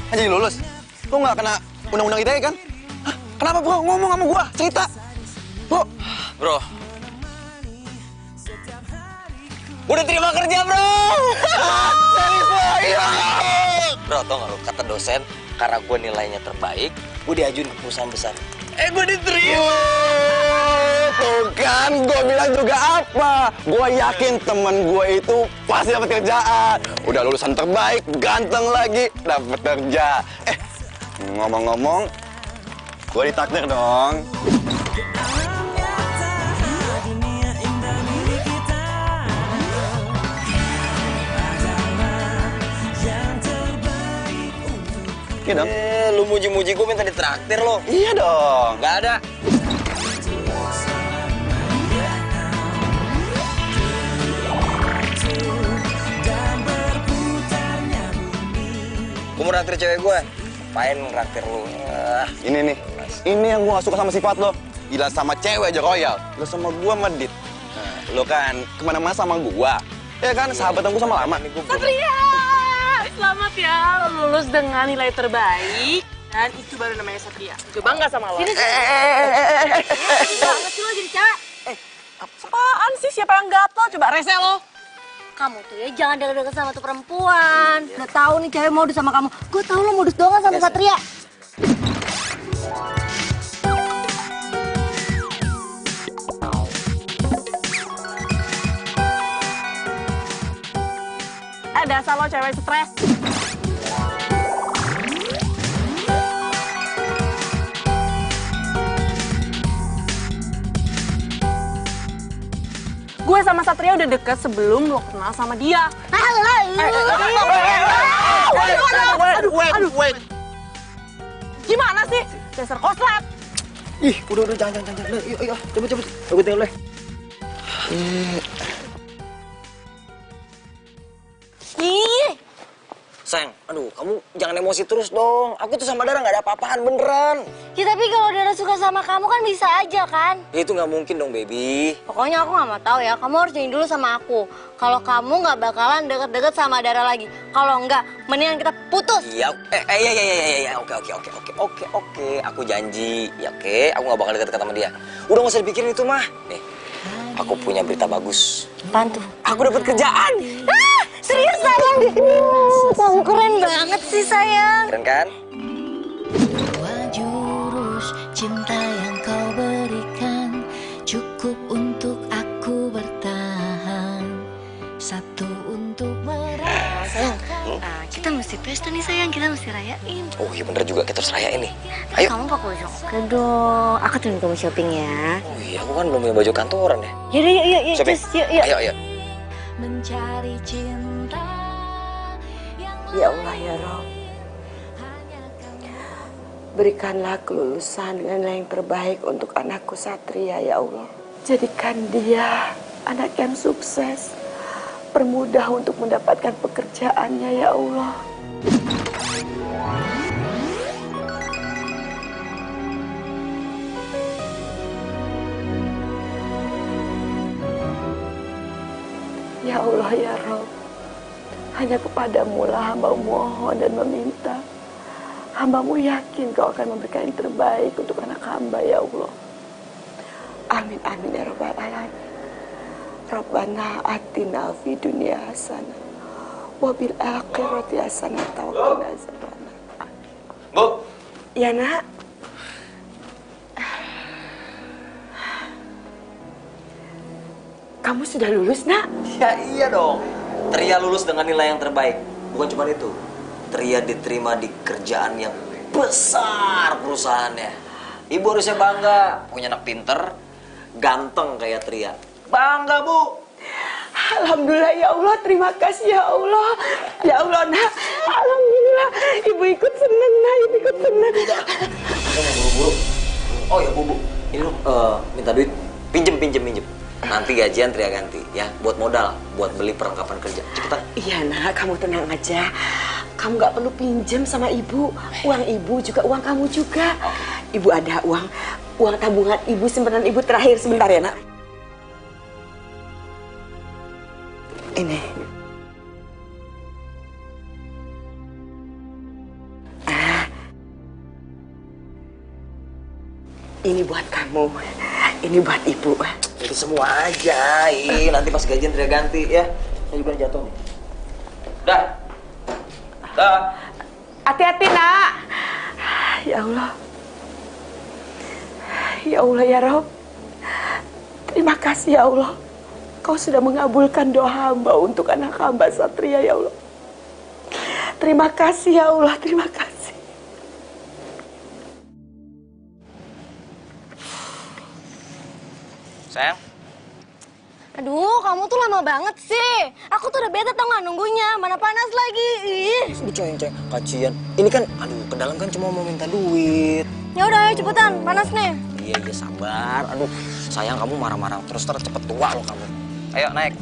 kan jadi lulus. Lu nggak kena undang-undang ITE kan? Hah? Kenapa bro? Ngomong sama gua, cerita. Bro. Bro. Gua udah terima kerja, bro. Serius bro? Iya. Bro, tau gak lu, kata dosen, karena gua nilainya terbaik, gua diajuin ke perusahaan besar. Gua diterima. Tuh kan, gue bilang juga apa? Gue yakin temen gue itu pasti dapat kerjaan. Udah lulusan terbaik, ganteng lagi, dapat kerja. Ngomong-ngomong, gue ditakdir dong. Iya dong. Lu muji-muji gue minta ditraktir lo. Iya dong. Gak ada. Gue mau raktir cewek gue. Ngapain ngeraktir lu? Ini nih, ini yang gue gak suka sama sifat lo. Gila sama cewek aja royal. Lo sama gue medit. Lo kan kemana-mana sama gue. Ya kan, sahabatan gue sama lama. Satria! Selamat ya, lulus dengan nilai terbaik. Dan itu baru namanya Satria. Gue bangga sama lo. Banget sih lo jadi cewek. Apaan sih? Siapa yang gatel? Coba rese lo. Kamu tuh ya jangan deket-deket sama tuh perempuan. Udah tahu nih cewek modus sama kamu. Gue tahu lo modus doang sama Satria. Dasar lo cewek stres. Gue sama Satria udah deket sebelum lo kenal sama dia. Wait. Gimana sih? Dasar koslet. Ih, udah, jangan. Yuk, cepet. Gue tinggal deh. Ih, Sayang, aduh, kamu jangan emosi terus dong. Aku tuh sama Dara gak ada apa-apaan beneran. Ya tapi kalau Dara suka sama kamu kan bisa aja kan? Ya, itu gak mungkin dong, baby. Pokoknya aku nggak mau tahu ya. Kamu harus nyanyi dulu sama aku. Kalau kamu nggak bakalan deket-deket sama Dara lagi. Kalau enggak, mendingan kita putus. Iya, iya. Oke. Aku janji. Ya oke, aku gak bakal deket-deket sama dia. Udah gak usah dipikirin itu mah. Nih, aku punya berita bagus. Apaan tuh? Aku dapat kerjaan. Serius sayang? Kamu keren banget sih sayang. Keren kan? Dua jurus cinta yang kau berikan cukup untuk aku bertahan. Satu untuk merasakan. Kita mesti pesta nih sayang, kita mesti rayain. Oh iya bener juga, kita harus rayain nih. Tapi Ayo. kamu pakai baju oke dong. Aku temenin kamu shopping ya. Oh iya, aku kan belum punya baju kantoran ya. Yaudah yuk. Shopping. Just, yuk. Ayo. Mencari cinta yang Ya Allah ya Rob, berikanlah kelulusan dengan nilai yang terbaik untuk anakku Satria ya Allah. Jadikan dia anak yang sukses, permudah untuk mendapatkan pekerjaannya ya Allah. Ya Allah ya Rob, hanya kepadamu lah hamba mohon dan meminta. Hambamu yakin kau akan memberikan yang terbaik untuk anak hamba ya Allah. Amin ya Rabbal Alamin. Rabbana atina fi dunya hasanah wa bil akhirati hasanah wa qina azabannar. Bu. Ya nak. Kamu sudah lulus nak? Ya iya dong. Tria lulus dengan nilai yang terbaik. Bukan cuma itu. Tria diterima di kerjaan yang besar perusahaannya. Ibu harusnya bangga. Punya anak pinter, ganteng kayak Tria. Bangga, Bu. Alhamdulillah ya Allah, terima kasih ya Allah. Ya Allah nak, alhamdulillah. Ibu ikut seneng nak, ibu ikut seneng. Buru-buru. Oh ya, Bu. Ini dong, minta duit. Pinjem. Nanti gajian Tria ganti ya, buat modal, buat beli perlengkapan kerja. Cepetan. Iya nak, kamu tenang aja. Kamu nggak perlu pinjam sama ibu. Uang ibu juga uang kamu juga. Ibu ada uang tabungan ibu, simpanan ibu terakhir. Sebentar ya nak. Ini. Ini buat kamu, ini buat ibu. Itu semua aja. Nanti pas gajian teriak ganti ya. Saya juga jatuh nih. Dah. Dah. Hati-hati, Nak. Ya Allah. Ya Allah, ya Rob. Terima kasih ya Allah. Kau sudah mengabulkan doa hamba untuk anak hamba Satria ya Allah. Terima kasih ya Allah, terima kasih. Sayang. Aduh, kamu tuh lama banget sih. Aku tuh udah bete tau gak nunggunya. Mana panas lagi. Ih. Coy, kacian. Ini kan, aduh, ke dalam kan cuma mau minta duit. Ya udah, ayo cepetan. Panas nih. Iya, sabar. Aduh, sayang kamu marah-marah terus cepet tua loh kamu. Ayo, naik.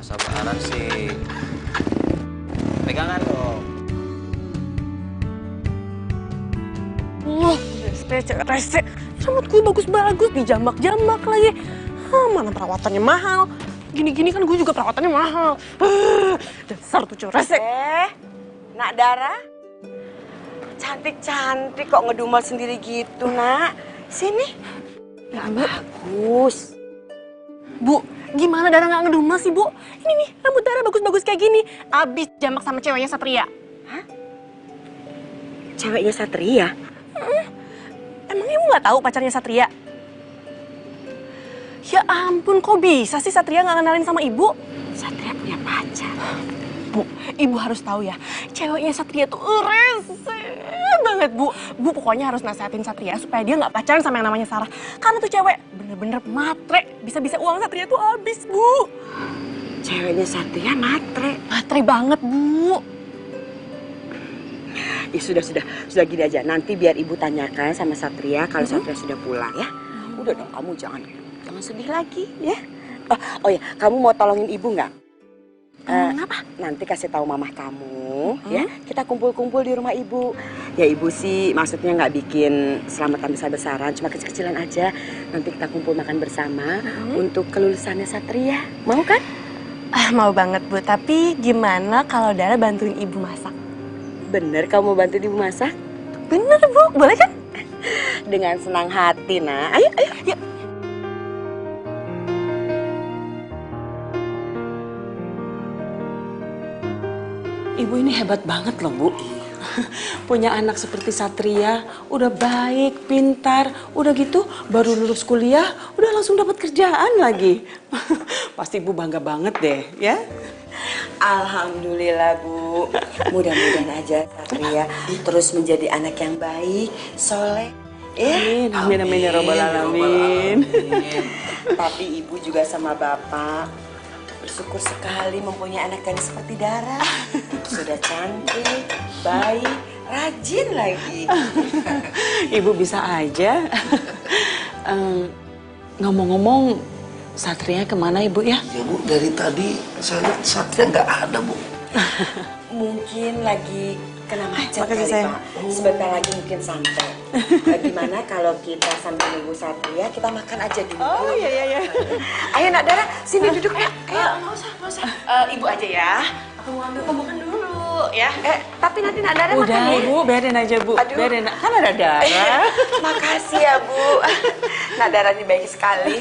Sabaran sih. Pegangan dong. Rese. Rambut gue bagus-bagus, dijamak-jamak lagi. Mana perawatannya mahal. Gini-gini kan gue juga perawatannya mahal. Dasar tuh cewek rese. Nak Dara. Cantik-cantik kok ngedumel sendiri gitu, Nak. Sini. Ya, Mbak. Bagus. Bu, gimana Dara nggak ngedumel sih, Bu? Ini nih, rambut Dara bagus-bagus kayak gini. Abis jamak sama ceweknya Satria. Hah? Ceweknya Satria? Emangnya ibu nggak tahu pacarnya Satria? Ya ampun, kok bisa sih Satria nggak kenalin sama ibu? Satria punya pacar. Bu, ibu harus tahu ya, ceweknya Satria tuh rese banget, Bu. Bu pokoknya harus nasehatin Satria supaya dia nggak pacaran sama yang namanya Sarah. Karena tuh cewek bener-bener matre, bisa-bisa uang Satria tuh habis, Bu. Ceweknya Satria matre. Matre banget, Bu. Ya sudah gini aja. Nanti biar ibu tanyakan sama Satria kalau Satria sudah pulang ya. Udah dong, kamu jangan sedih lagi ya. Oh ya, kamu mau tolongin ibu nggak? Kenapa? Nanti kasih tahu mamah kamu ya. Kita kumpul-kumpul di rumah ibu. Ya ibu sih maksudnya nggak bikin selamatan besar-besaran, cuma kecil-kecilan aja. Nanti kita kumpul makan bersama untuk kelulusannya Satria. Mau kan? Mau banget, Bu. Tapi gimana kalau Dara bantuin ibu masak? Bener kamu mau bantu ibu masak? Bener, Bu. Boleh kan? Dengan senang hati, nah. Ayo. Yuk. Ibu ini hebat banget loh, Bu. Punya anak seperti Satria, udah baik, pintar, udah gitu baru lulus kuliah, udah langsung dapat kerjaan lagi. Pasti Ibu bangga banget deh, ya. Alhamdulillah, Bu. Mudah-mudahan aja Satria terus menjadi anak yang baik, soleh. Amin, amin ya robbal alamin. Tapi ibu juga sama bapak bersyukur sekali mempunyai anak gadis seperti Dara. Sudah cantik, baik, rajin lagi. Ibu bisa aja. Ngomong-ngomong, Satria kemana Ibu ya? Ya Bu, dari tadi saya lihat Satria nggak ada Bu. Mungkin lagi kena macet makasih, kali sayang. Pak. Sebentar lagi mungkin sampai. Gimana kalau kita sambil nunggu Satria, kita makan aja dulu. Oh iya. Ayo Nak Dara, sini duduk ya. Nggak usah. Ibu aja ya. Aku mau ambil makan dulu, ya. Tapi nanti Nak Dara Udah makan ya. Ibu, biarin aja Bu. Aduh. Biarin, kan ada Dara. Makasih ya Bu. Nak Dara ini baik sekali.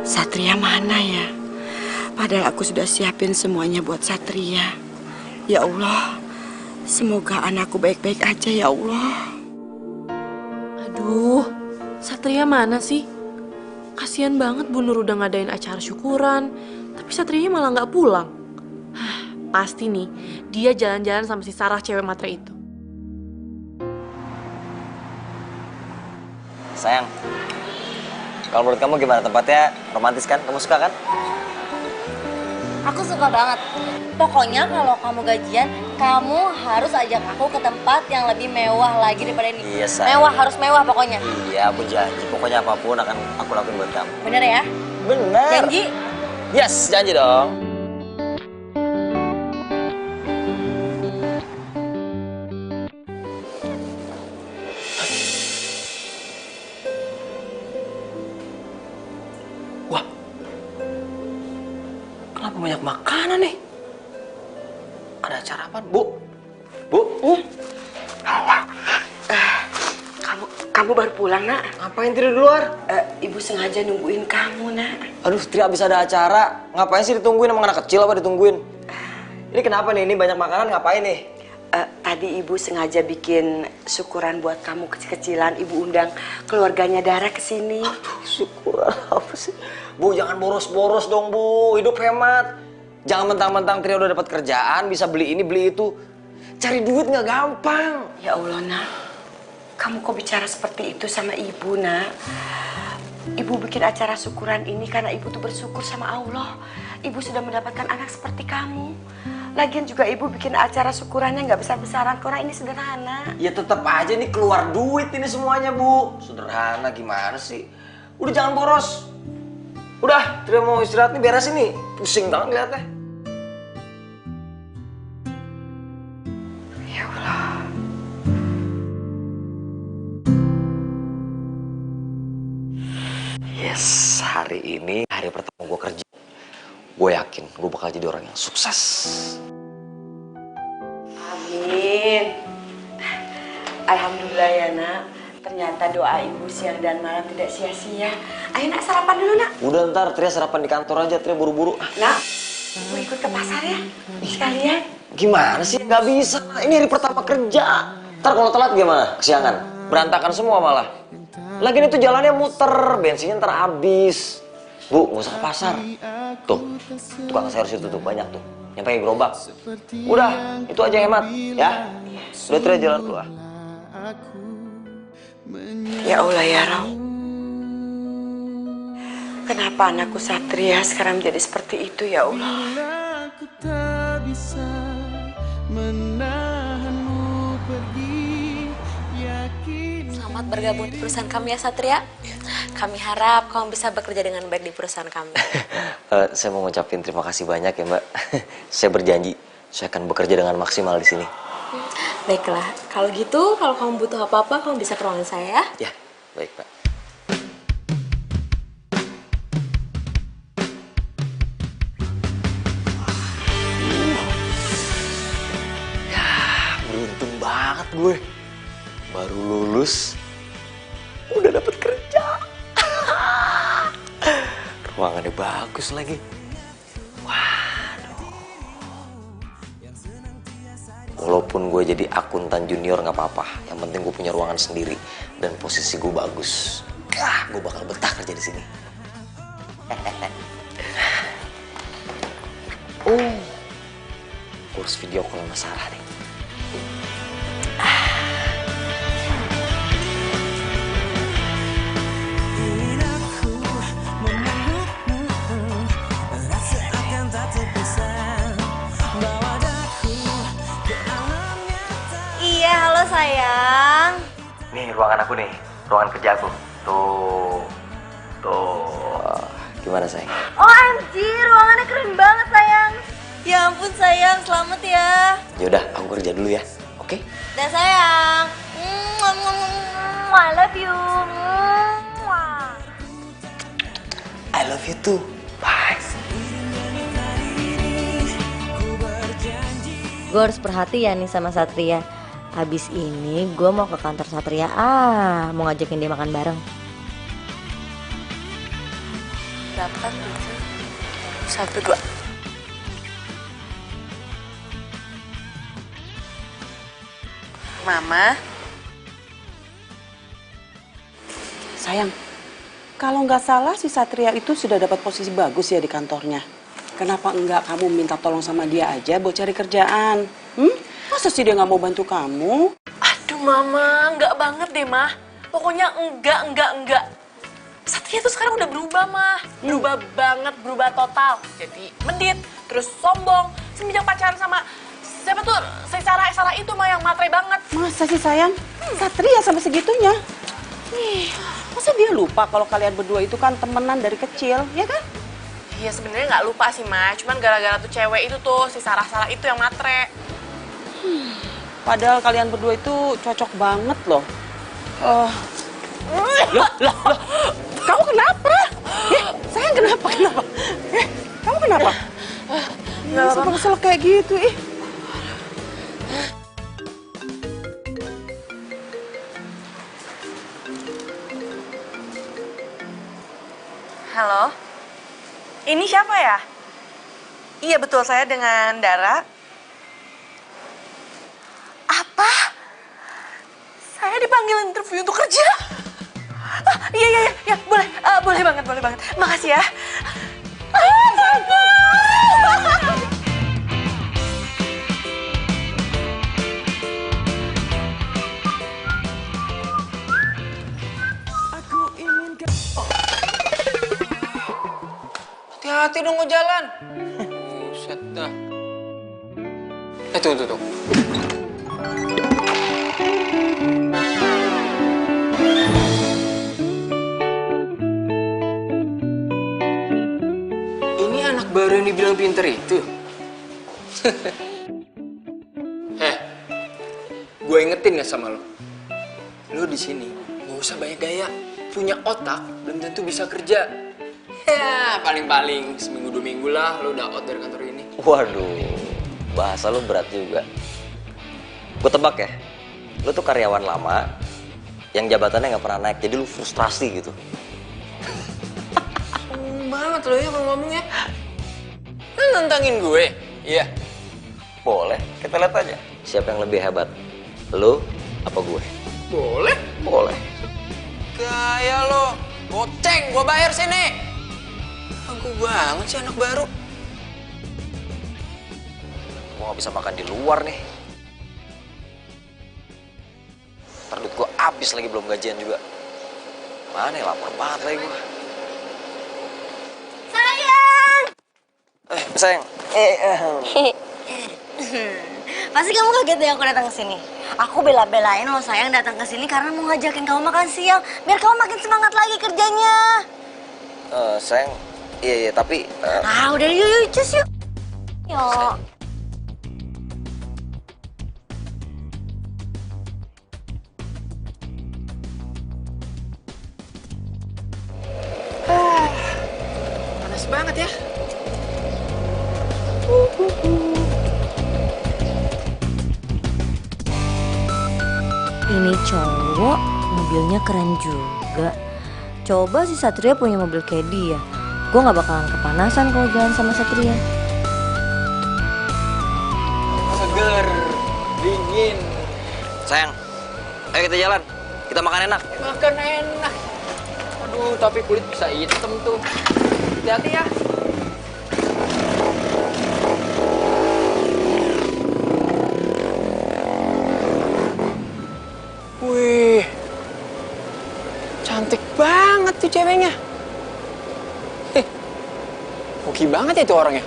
Satria mana ya? Padahal aku sudah siapin semuanya buat Satria. Ya Allah, semoga anakku baik-baik aja ya Allah. Aduh, Satria mana sih? Kasian banget Bu Nur udah ngadain acara syukuran, tapi Satrianya malah nggak pulang. Pasti nih, dia jalan-jalan sama si Sarah cewek matre itu. Sayang, kalau menurut kamu gimana tempatnya? Romantis kan? Kamu suka kan? Aku suka banget. Pokoknya kalau kamu gajian, kamu harus ajak aku ke tempat yang lebih mewah lagi daripada ini. Iya, sayang. Mewah, harus mewah pokoknya. Iya, aku janji. Pokoknya apapun akan aku lakuin buat kamu. Bener ya? Bener. Janji? Yes, janji dong. Wah, kenapa banyak makanan nih? Ada acara apa, Bu? Bu? Kamu baru pulang, Nak? Ngapain tidur di luar? Ibu sengaja nungguin kamu, Nak. Aduh, Tri abis ada acara. Ngapain sih ditungguin sama anak kecil apa ditungguin? Ini kenapa nih? Ini banyak makanan ngapain nih? Tadi Ibu sengaja bikin syukuran buat kamu kecil-kecilan. Ibu undang keluarganya Dara ke sini. Syukuran apa sih? Bu, jangan boros-boros dong, Bu. Hidup hemat. Jangan mentang-mentang Tri udah dapat kerjaan, bisa beli ini, beli itu. Cari duit nggak gampang. Ya Allah, Nak. Kamu kok bicara seperti itu sama Ibu, Nak? Ibu bikin acara syukuran ini karena Ibu tuh bersyukur sama Allah. Ibu sudah mendapatkan anak seperti kamu. Lagian juga Ibu bikin acara syukurannya nggak besar-besaran, karena ini sederhana. Ya tetap aja nih keluar duit ini semuanya, Bu. Sederhana gimana sih? Udah jangan boros. Udah, Tri mau istirahat nih, beresin nih. Pusing banget liatnya. Ya Allah. Yes, hari ini hari pertama gue kerja. Gue yakin gue bakal jadi orang yang sukses. Amin. Alhamdulillah ya, Nak. Ternyata doa Ibu siang dan malam tidak sia-sia. Ayo, Nak, sarapan dulu, Nak. Udah ntar Tri sarapan di kantor aja, Tri buru-buru. Nak, Ibu ikut ke pasar ya? Sekalian. Gimana sih? Nggak bisa. Ini hari pertama kerja. Ntar kalau telat gimana? Kesiangan. Berantakan semua malah. Lagian itu jalannya muter, bensinnya ntar habis. Bu, nggak usah ke pasar. Tuh, tukang sayur situ tuh banyak tuh. Yang pakai gerobak. Udah, itu aja hemat, ya. Udah Tri jalan dulu ah. Ya Allah ya Rabb. Kenapa anakku Satria sekarang menjadi seperti itu ya Allah? Aku tak bisa menahanmu pergi, yakin. Selamat bergabung di perusahaan kami ya Satria. Kami harap kamu bisa bekerja dengan baik di perusahaan kami. Saya mau ngucapin terima kasih banyak ya Mbak. Saya berjanji saya akan bekerja dengan maksimal di sini. Baiklah, kalau gitu kalau kamu butuh apa-apa kamu bisa ke ruangan saya ya. Ya, baik Pak. Ya, beruntung banget gue. Baru lulus, udah dapet kerja. Ruangannya bagus lagi. Waduh. Walaupun gue jadi akuntan junior nggak apa-apa. Yang penting gue punya ruangan sendiri dan posisi gue bagus. Gue bakal betah kerja di sini. Oh, gue harus video call sama Sarah nih. Iya, halo sayang. Nih ruangan aku nih, ruangan kerja aku. Tuh. Gimana sayang? OMG, ruangannya keren banget sayang. Ya ampun sayang, selamat ya. Yaudah, aku kerja dulu ya, oke? Dan sayang, I love you. I love you too. Bye. Gue harus perhatian nih sama Satria. Habis ini gue mau ke kantor Satria. Mau ngajakin dia makan bareng. Berapa? 1, 2. Mama. Sayang, kalau nggak salah si Satria itu sudah dapat posisi bagus ya di kantornya. Kenapa enggak kamu minta tolong sama dia aja buat cari kerjaan? Masa sih dia nggak mau bantu kamu? Aduh Mama, enggak banget deh Mah. Pokoknya enggak. Satria tuh sekarang udah berubah Mah. Berubah banget, berubah total. Jadi medit, terus sombong. Semenjak pacaran sama siapa tuh? Si Sarah itu Mah yang matre banget. Masa sih sayang? Satria sampai segitunya? Masa dia lupa kalau kalian berdua itu kan temenan dari kecil, ya kan? Iya sebenarnya nggak lupa sih Mah. Cuman gara-gara tuh cewek itu tuh, si Sarah itu yang matre. Padahal kalian berdua itu cocok banget loh. Loh, kamu kenapa? Sayang kenapa? Kamu kenapa? Nggak apa-apa kayak gitu, Halo? Ini siapa ya? Iya betul, saya dengan Dara. Apa? Saya dipanggil interview untuk kerja? Iya, boleh banget. Makasih ya. Hati-hati dong mau jalan. Buset dah. Tuh. Ini anak baru yang dibilang pinter itu. Gue ingetin ya sama lo. Lo di sini nggak usah banyak gaya. Punya otak belum tentu bisa kerja. Ya, paling-paling seminggu 2 minggu lah lo udah out dari kantor ini. Waduh, bahasa lo berat juga. Gue tebak ya, lo tuh karyawan lama yang jabatannya nggak pernah naik, jadi lo frustrasi gitu. Banget lo ya kalau ngomong ya. Lo nantangin gue? Iya. Boleh, kita lihat aja siapa yang lebih hebat, lo apa gue? Boleh. Boleh. Gaya lo, goceng, gue bayar sini. Aku banget sih anak baru. Gue gak bisa makan di luar nih. Ntar duit gue habis lagi, belum gajian juga. Mana ya, lapar banget lagi gue. Sayang! Sayang. Pasti kamu kaget ya aku datang ke sini. Aku bela-belain lo sayang datang ke sini karena mau ngajakin kamu makan siang biar kamu makin semangat lagi kerjanya. Sayang, iya tapi. Udah yuk cus yuk. Yuk. Panas banget ya. Ini cowok mobilnya keren juga. Coba si Satria punya mobil kayak dia. Gue gak bakalan kepanasan kalau jalan sama Satria. Seger, dingin. Sayang, ayo kita jalan. Kita makan enak. Makan enak. Aduh, tapi kulit bisa hitam tuh. Hati-hati ya. Wih, cantik banget tuh ceweknya. Hoki banget ya itu orangnya.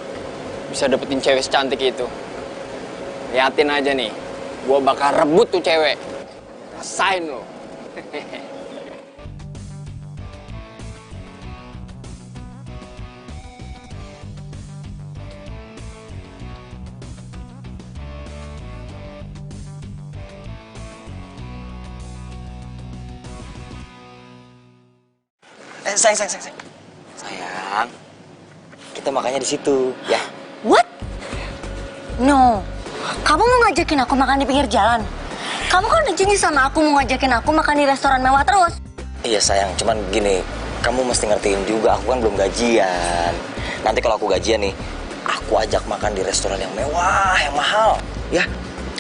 Bisa dapetin cewek secantik itu. Liatin aja nih, gua bakal rebut tuh cewek. Rasain lo. Sayang. Sayang, kita makannya di situ, ya. What? No. Kamu mau ngajakin aku makan di pinggir jalan? Kamu kan udah janji sama aku mau ngajakin aku makan di restoran mewah terus. Iya sayang, cuman gini, kamu mesti ngertiin juga, aku kan belum gajian. Nanti kalau aku gajian nih, aku ajak makan di restoran yang mewah, yang mahal, ya.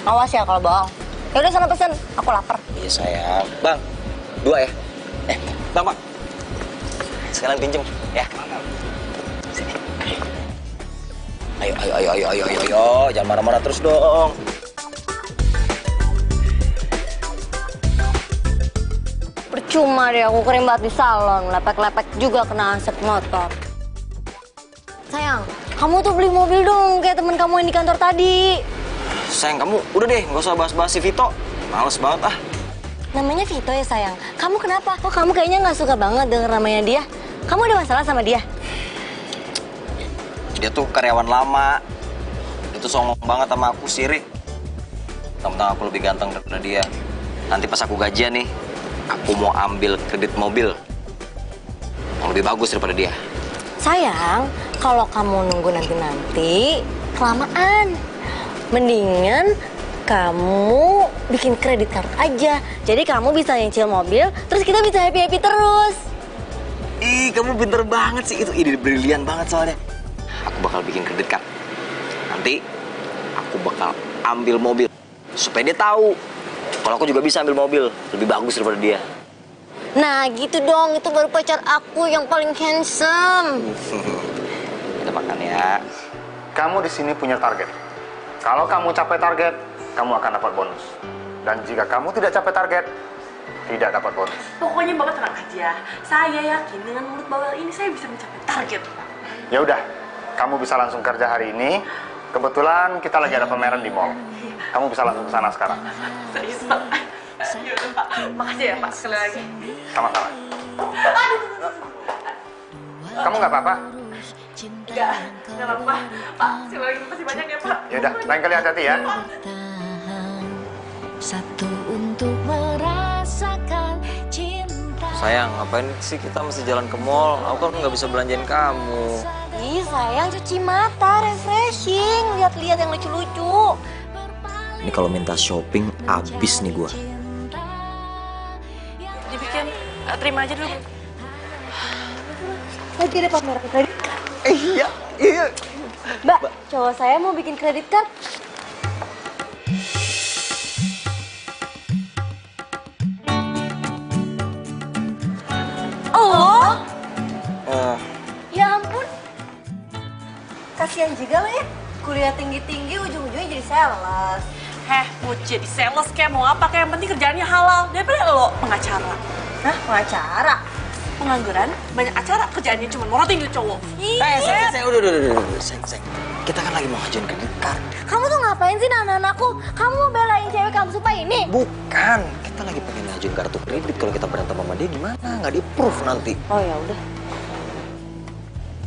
Awas ya kalau bohong. Yaudah sana pesen, aku lapar. Iya sayang. Bang, 2 ya? Bang. Sekalian pinjem, ya. Sini. Ayo, jangan marah-marah terus dong. Percuma deh aku kering banget di salon, lepek-lepek juga kena asap motor. Sayang, kamu tuh beli mobil dong kayak temen kamu yang di kantor tadi. Sayang, kamu udah deh, nggak usah bahas-bahas si Vito. Males banget ah. Namanya Vito ya sayang. Kamu kenapa? Kok kamu kayaknya nggak suka banget denger namanya dia? Kamu ada masalah sama dia? Dia tuh karyawan lama. Dia tuh songong banget sama aku, sirik. Tentang aku lebih ganteng daripada dia. Nanti pas aku gajian nih, aku mau ambil kredit mobil yang lebih bagus daripada dia. Sayang, kalau kamu nunggu nanti-nanti, kelamaan. Mendingan kamu bikin kredit card aja. Jadi kamu bisa nyicil mobil, terus kita bisa happy-happy terus. Ih, kamu pinter banget sih. Itu ide brilian banget soalnya. Aku bakal bikin kredit card. Nanti aku bakal ambil mobil supaya dia tahu kalau aku juga bisa ambil mobil lebih bagus daripada dia. Nah gitu dong, itu baru pacar aku yang paling handsome. Kita makan ya. Kamu di sini punya target. Kalau kamu capai target, kamu akan dapat bonus. Dan jika kamu tidak capai target, tidak dapat bonus. Pokoknya Bapak tenang aja. Saya yakin dengan mulut bawel ini saya bisa mencapai target. Ya udah, kamu bisa langsung kerja hari ini. Kebetulan kita lagi ada pameran di mall. Kamu bisa langsung ke sana sekarang. Serius, Pak. Yaudah, Pak. Makasih ya, Pak. Sekali lagi. Sama-sama. Kamu nggak apa-apa? Nggak apa-apa. Pak, sekali lagi makasih banyak ya, Pak. Ya udah, lain kali hati-hati ya. Satu untuk merasakan cinta. Sayang, ngapain sih kita mesti jalan ke mall? Aku kan nggak bisa belanjain kamu. Ih sayang, cuci mata, refreshing, lihat-lihat yang lucu-lucu. Ini kalau minta shopping, abis nih gua. Dibikin, terima aja dulu. Lagi ada pameran kredit card. Iya. Mbak, cowok saya mau bikin kredit card. Oh. Ya ampun. Kasihan juga lo ya. Kuliah tinggi-tinggi ujung-ujungnya jadi sales. Mau jadi sales kayak mau apa kayak yang penting kerjaannya halal. Daripada lo pengacara. Hah, pengacara? Pengangguran, banyak acara, kerjaannya cuma morotin ke cowok. Sayang, udah. Sayang. Kita kan lagi mau ngajuin kredit card. Kamu tuh ngapain sih nahan aku? Kamu mau belain cewek kamu suka ini? Bukan, kita lagi pengen ngajuin kartu kredit. Kalau kita berantem sama dia gimana? Nggak di-approve nanti. Oh ya udah.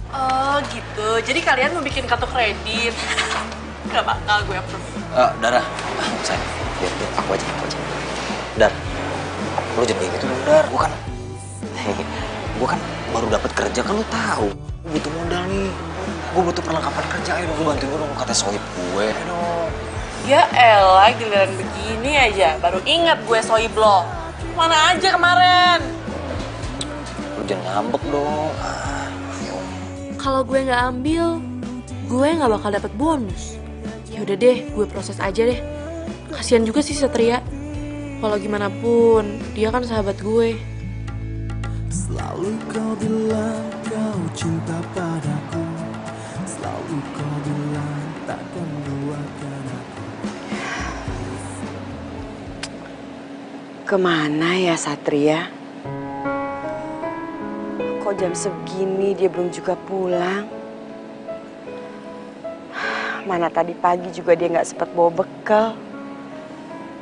Oh gitu, jadi kalian mau bikin kartu kredit. Gak bakal gue approve. Dara, sayang, biar aku aja. Dar, lu jangan kayak gitu dong, Dar. Gue kan baru dapat kerja, kan lu tahu. Gue butuh modal nih. Gue butuh perlengkapan kerja. Ayo dong, lu bantuin gue dong, kata sohib gue. Ayo dong. Ya elah, giliran begini aja. Baru ingat gue sohib lo. Mana aja kemarin? Lu jangan ngambek dong. Kalau gue nggak ambil, gue nggak bakal dapet bonus. Ya udah deh, gue proses aja deh. Kasian juga sih Satria. Walau gimana pun, dia kan sahabat gue. Selalu kau bilang kau cinta padaku. Selalu kau bilang takkan lupakan aku. Kemana ya Satria? Kok jam segini dia belum juga pulang? Mana tadi pagi juga dia nggak sempat bawa bekal.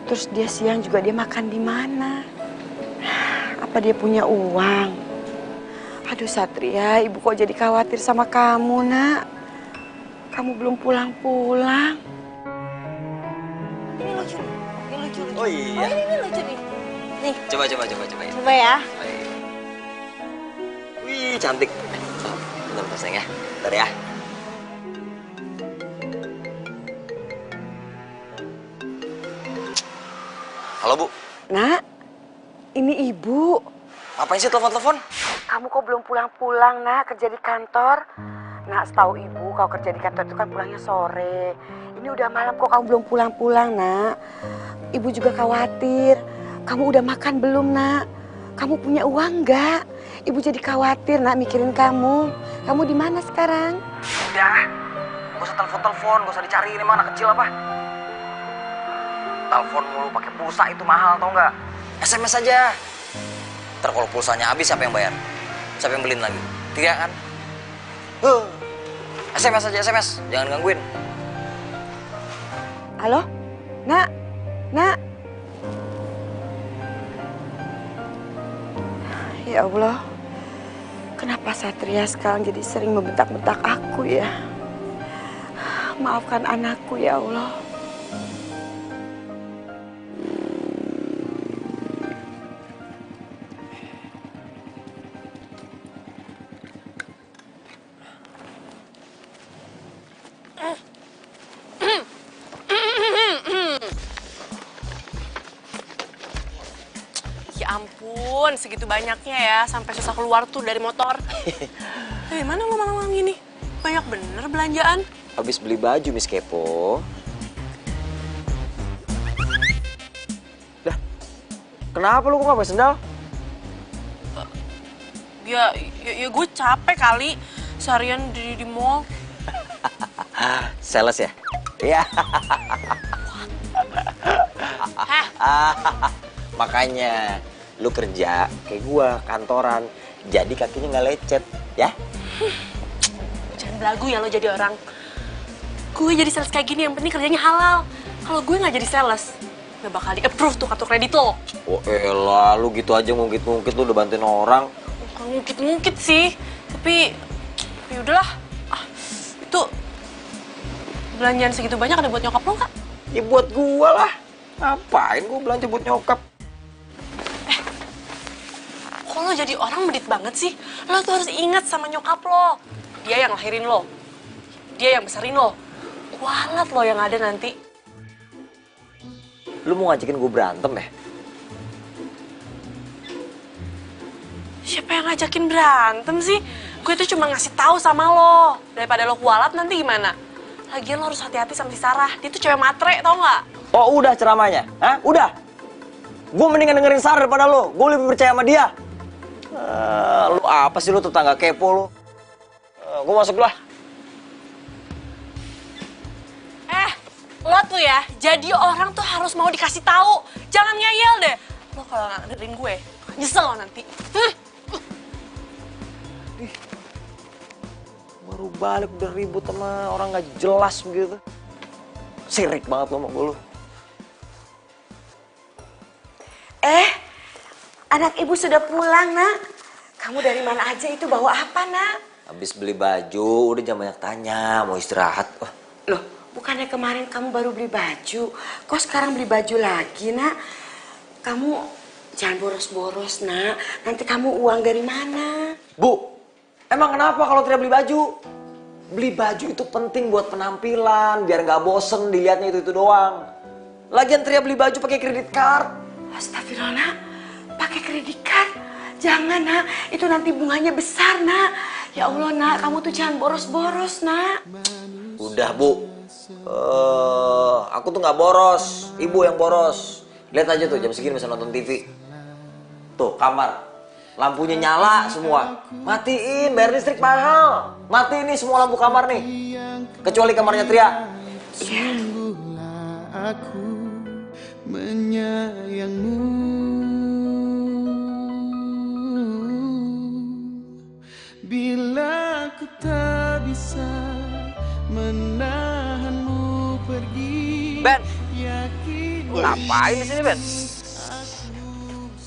Terus dia siang juga dia makan di mana? Apa dia punya uang? Aduh Satria, ibu kok jadi khawatir sama kamu, Nak. Kamu belum pulang-pulang. Ini lucu nih. Ini lucu. Oh iya. Oh ini lucu nih. Nih. Coba ya. Coba ya. Wih, cantik. Bentar sayang ya. Bentar ya. Halo, Bu. Nak, ini ibu. Ngapain sih telepon-telepon? Kamu kok belum pulang-pulang, Nak, kerja di kantor? Nak, setahu ibu kalau kerja di kantor itu kan pulangnya sore. Ini udah malam kok kamu belum pulang-pulang, Nak. Ibu juga khawatir. Kamu udah makan belum, Nak? Kamu punya uang nggak? Ibu jadi khawatir, Nak, mikirin kamu. Kamu di mana sekarang? Udah. Gak usah telepon-telepon, gak usah dicari ini mana kecil apa. Telepon mulu pakai pulsa itu mahal tau nggak? SMS aja. Ntar kalau pulsanya habis siapa yang bayar? Siapa yang beliin lagi? Tidak kan? SMS aja SMS, jangan gangguin. Halo? Nak? Nak? Ya Allah, kenapa Satria sekarang jadi sering membentak-bentak aku ya? Maafkan anakku ya Allah. Ya ampun, ampun, segitu banyaknya ya, sampai susah keluar tuh dari motor. Dari mana lo malam-malam gini? Banyak bener belanjaan. Habis beli baju, Miss Kepo. Dah, kenapa lu kok nggak pakai sendal? Ya gue capek kali seharian di mall. Sales ya? Iya. Makanya lu kerja kayak gua kantoran, jadi kakinya nggak lecet, ya? Jangan belagu ya lo jadi orang. Gue jadi sales kayak gini, yang penting kerjanya halal. Kalau gue nggak jadi sales, gak bakal di-approve tuh kartu kredit lo. Oh elah, lu gitu aja ngungkit-ngungkit lu udah bantuin orang. Bukan ngungkit-ngungkit sih, tapi udahlah. Itu belanjaan segitu banyak ada buat nyokap lo nggak? Ya buat gua lah. Ngapain gua belanja buat nyokap? Kok lo jadi orang medit banget sih? Lo tuh harus ingat sama nyokap lo. Dia yang lahirin lo. Dia yang besarin lo. Kualat lo yang ada nanti. Lu mau ngajakin gua berantem ya? Siapa yang ngajakin berantem sih? Gue tuh cuma ngasih tahu sama lo. Daripada lo kualat nanti gimana? Lagian lo harus hati-hati sama si Sarah. Dia tuh cewek matre, tau nggak? Oh udah ceramahnya? Hah? Udah? Gue mendingan dengerin Sarah daripada lo. Gue lebih percaya sama dia. Lu apa sih lu tetangga kepo lu? Gue masuk lah. Lo tuh ya, jadi orang tuh harus mau dikasih tahu. Jangan ngeyel deh. Lo kalau nggak dengerin gue, nyesel lo nanti. Baru balik udah ribut sama orang nggak jelas begitu. Sirik banget lo sama gue lu. Anak ibu sudah pulang, Nak. Kamu dari mana aja itu bawa apa, Nak? Habis beli baju, udah jangan banyak tanya, mau istirahat. Loh, bukannya kemarin kamu baru beli baju? Kok sekarang beli baju lagi, Nak? Kamu jangan boros-boros, Nak. Nanti kamu uang dari mana? Bu, emang kenapa kalau tidak beli baju? Beli baju itu penting buat penampilan, biar nggak bosen dilihatnya itu doang. Lagian Tria beli baju pakai kredit card. Astagfirullah, Nak. Pakai kredit card? Jangan, Nak. Itu nanti bunganya besar, Nak. Ya Allah, Nak. Kamu tuh jangan boros-boros, Nak. Udah, Bu. Aku tuh nggak boros. Ibu yang boros. Lihat aja tuh, jam segini bisa nonton TV. Tuh, kamar. Lampunya nyala semua. Matiin, bayar listrik mahal. Matiin nih semua lampu kamar nih. Kecuali kamarnya Tria. Sungguhlah aku menyayangmu. Bila ku tak bisa menahanmu pergi. Ben, ngapain di sini, Ben?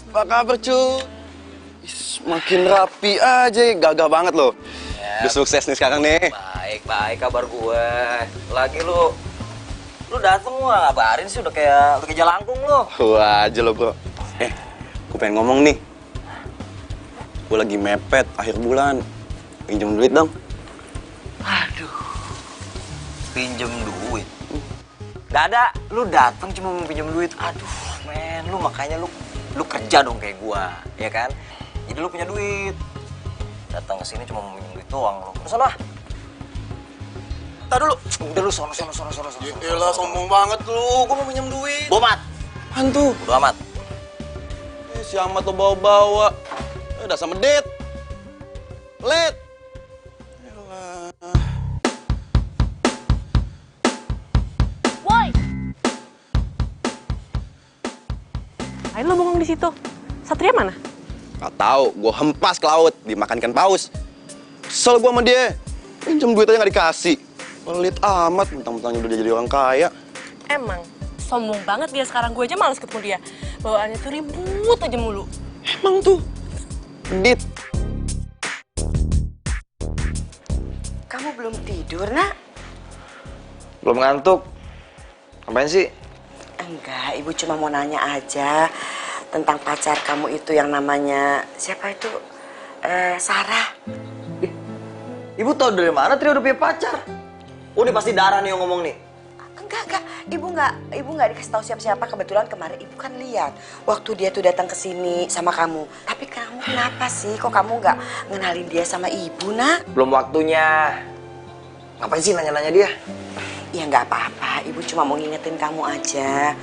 Apa kabar, cu? Makin rapi aja, gagah banget lo. Ya, Udah sukses nih sekarang nih. Baik kabar gue. Lagi lu dateng lu ngabarin sih udah kayak jalangkung lu. Wah aja lo, bro. Gue pengen ngomong nih. Gue lagi mepet akhir bulan. Pinjam duit dong. Aduh. Pinjem duit? Gak ada. Lu dateng cuma mau pinjam duit. Aduh, men. Lu makanya lu kerja dong kayak gua, ya kan? Jadi lu punya duit. Datang ke sini cuma mau pinjam duit doang lu. Terus sana. Tar dulu. Udah lu sono. Yaelah, sombong banget lu. Gue mau pinjam duit. Bomat. Hantu. Udah amat. Si Amat lo bawa-bawa. Udah sama Det. Let. Woi. Ayo lo bengong di situ. Satria mana? Gak tahu, gue hempas ke laut, dimakankan paus. Kesel gue sama dia. Pinjam duit aja gak dikasih. Pelit amat, mentang-mentang udah jadi orang kaya. Emang sombong banget dia sekarang. Gue aja males ketemu dia. Bawaannya tuh ribut aja mulu. Emang tuh. Dit. Kamu belum tidur, Nak? Belum ngantuk. Ngapain sih? Enggak, Ibu cuma mau nanya aja tentang pacar kamu itu yang namanya siapa itu? Sarah. Ibu tahu dari mana Tria udah punya pacar? Oh, ini pasti Dara nih yang ngomong nih. Enggak. Ibu nggak dikasih tahu siapa-siapa. Kebetulan kemarin ibu kan lihat waktu dia tuh datang ke sini sama kamu. Tapi kamu kenapa sih? Kok kamu nggak ngenalin dia sama ibu, Nak? Belum waktunya. Ngapain sih nanya-nanya dia? Ya nggak apa-apa. Ibu cuma mau ngingetin kamu aja.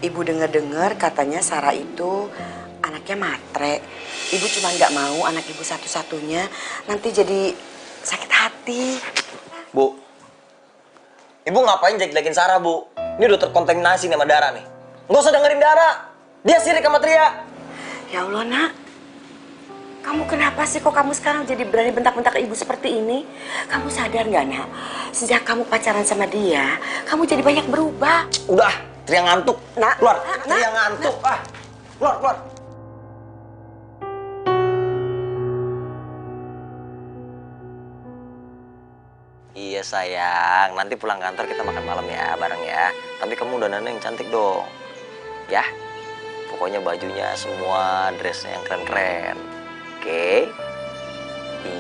Ibu denger-dengar katanya Sarah itu anaknya matre. Ibu cuma nggak mau anak ibu satu-satunya nanti jadi sakit hati. Bu, ibu ngapain jelek-jelekin Sarah, Bu? Ini udah terkontaminasi nih sama Dara nih. Nggak usah dengerin Dara. Dia sirik sama Tria. Ya Allah, Nak. Kamu kenapa sih kok kamu sekarang jadi berani bentak-bentak ibu seperti ini? Kamu sadar nggak, Nak? Sejak kamu pacaran sama dia, kamu jadi banyak berubah. Udah, Tria ngantuk. Nak, keluar. Nak, Tria ngantuk. Nak. Ah, keluar. Iya sayang, nanti pulang kantor kita makan malam ya bareng ya. Tapi kamu udah dandan yang cantik dong, ya. Pokoknya bajunya semua, dressnya yang keren-keren. Oke?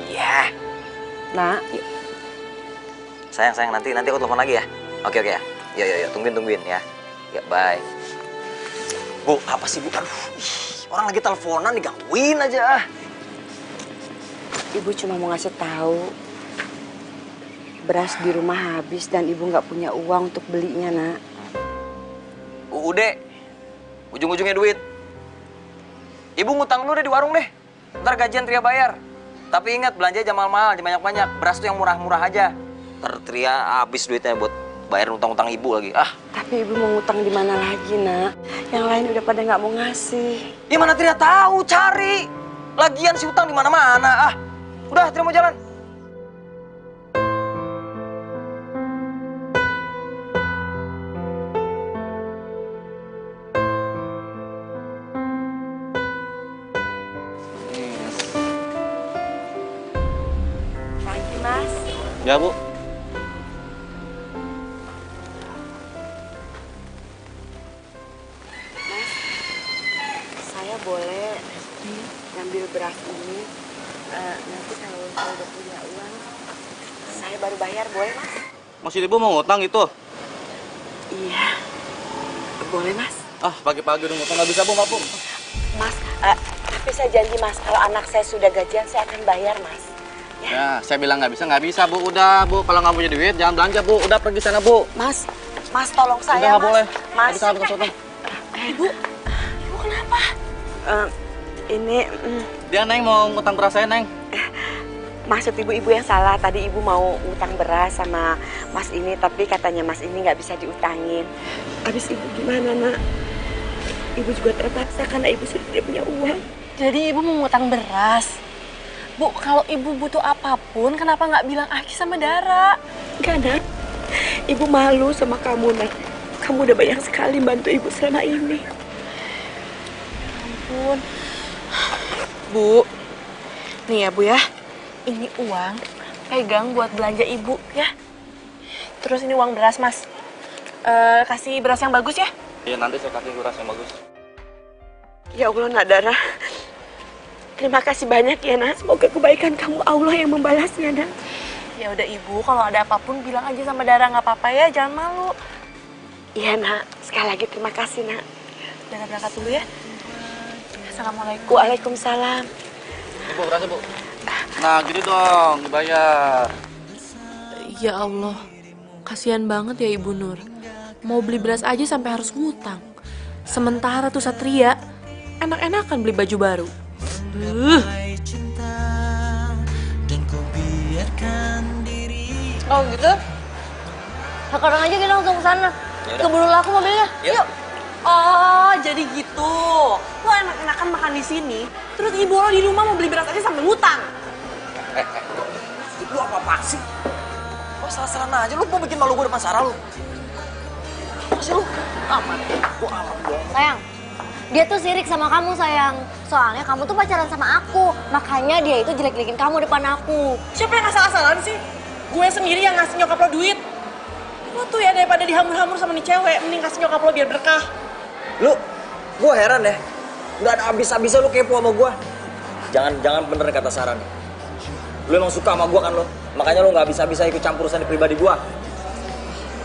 Iya. Nak. Sayang, nanti aku telepon lagi ya. Oke ya. Yo, tungguin ya. Ya, bye. Bu, apa sih Bu? Aduh, orang lagi teleponan digangguin aja. Ibu cuma mau ngasih tahu. Beras di rumah habis dan ibu nggak punya uang untuk belinya, Nak. Udah, ujung-ujungnya duit. Ibu ngutang dulu deh di warung deh. Ntar gajian Tria bayar. Tapi ingat, belanja jangan mahal-mahal, jangan banyak-banyak. Beras tuh yang murah-murah aja. Ntar Tria habis duitnya buat bayar utang-utang ibu lagi. Tapi ibu mau ngutang di mana lagi, Nak? Yang lain udah pada nggak mau ngasih. Ya mana Tria tahu, cari. Lagian si utang di mana-mana. Udah, Tria mau jalan. Mas. Ya, Bu. Mas, saya boleh ngambil beras ini. Nanti kalau saya udah punya uang, saya baru bayar, boleh, Mas? Maksud Ibu mau ngutang itu? Iya. Boleh, Mas? Pagi-pagi udah ngutang nggak bisa, Bu, maaf, Bu. Mas, tapi saya janji, Mas, kalau anak saya sudah gajian, saya akan bayar, Mas. Ya, saya bilang nggak bisa, Bu. Udah, Bu. Kalau nggak punya duit, jangan belanja, Bu. Udah pergi sana, Bu. Mas, tolong saya, Udah, nggak Mas. boleh. Mas. Nggak bisa, bukan utang. Ibu kenapa? Ini... Dia, Neng, mau ngutang beras saya, Neng. Maksud ibu yang salah. Tadi ibu mau ngutang beras sama Mas ini, tapi katanya Mas ini nggak bisa diutangin. Habis ibu gimana, Nak? Ibu juga terpaksa karena ibu sudah tidak punya uang. Jadi ibu mau ngutang beras? Bu, kalau ibu butuh apapun, kenapa nggak bilang aja sama Dara? Enggak, Nak. Ibu malu sama kamu, Nak. Kamu udah banyak sekali bantu ibu selama ini. Ampun. Bu, nih ya Bu ya. Ini uang, pegang buat belanja ibu ya. Terus ini uang beras, Mas. Kasih beras yang bagus ya. Iya, nanti saya kasih beras yang bagus. Ya Allah, Nak Dara. Terima kasih banyak ya, Nak. Semoga kebaikan kamu Allah yang membalasnya, Nak. Ya udah Ibu, kalau ada apapun bilang aja sama Dara, nggak apa-apa ya, jangan malu. Iya, Nak. Sekali lagi terima kasih, Nak. Dara berangkat dulu ya. Assalamualaikum. Waalaikumsalam. Ibu, berasnya, Bu. Nah, gini dong, dibayar. Ya Allah, kasihan banget ya Ibu Nur. Mau beli beras aja sampai harus ngutang. Sementara tuh Satria, enak-enakan beli baju baru. Oh gitu? Sekarang aja kita langsung ke sana. Keburu laku mobilnya. Yuk. Oh, jadi gitu. Lo enak-enakan makan di sini, terus ibu lo di rumah mau beli beras aja sampai ngutang. Lu apa-apa sih? Kok salah-salah aja, lu mau bikin malu gue depan Sarah lu? Masih lu? Aman. Gua aman dong. Sayang, dia tuh sirik sama kamu, sayang. Soalnya kamu tuh pacaran sama aku. Makanya dia itu jelek-jelekin kamu depan aku. Siapa yang asal-asalan sih? Gue sendiri yang ngasih nyokap lo duit. Lo tuh ya daripada dihamur-hamur sama nih cewek, mending kasih nyokap lo biar berkah. Lu, gue heran deh. Nggak ada habis-habisnya lu kepo sama gue. Jangan bener kata Sarah nih. Lu emang suka sama gue kan lo? Makanya lu nggak bisa-bisa ikut campur urusan pribadi gue.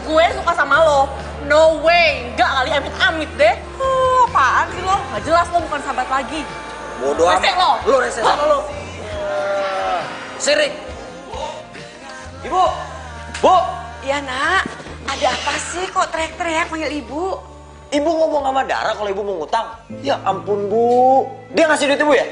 Gue suka sama lo, No way, enggak kali amit-amit deh. Apaan sih lo? Gak jelas lo bukan sahabat lagi. Bodoh amat. Rese lo. Lo rese sama lo. Siri. Ibu. Bu. Ya nak, ada apa sih kok teriak-teriak panggil ibu? Ibu ngomong sama Dara kalau ibu mau ngutang. Ya ampun Bu. Dia ngasih duit ibu ya?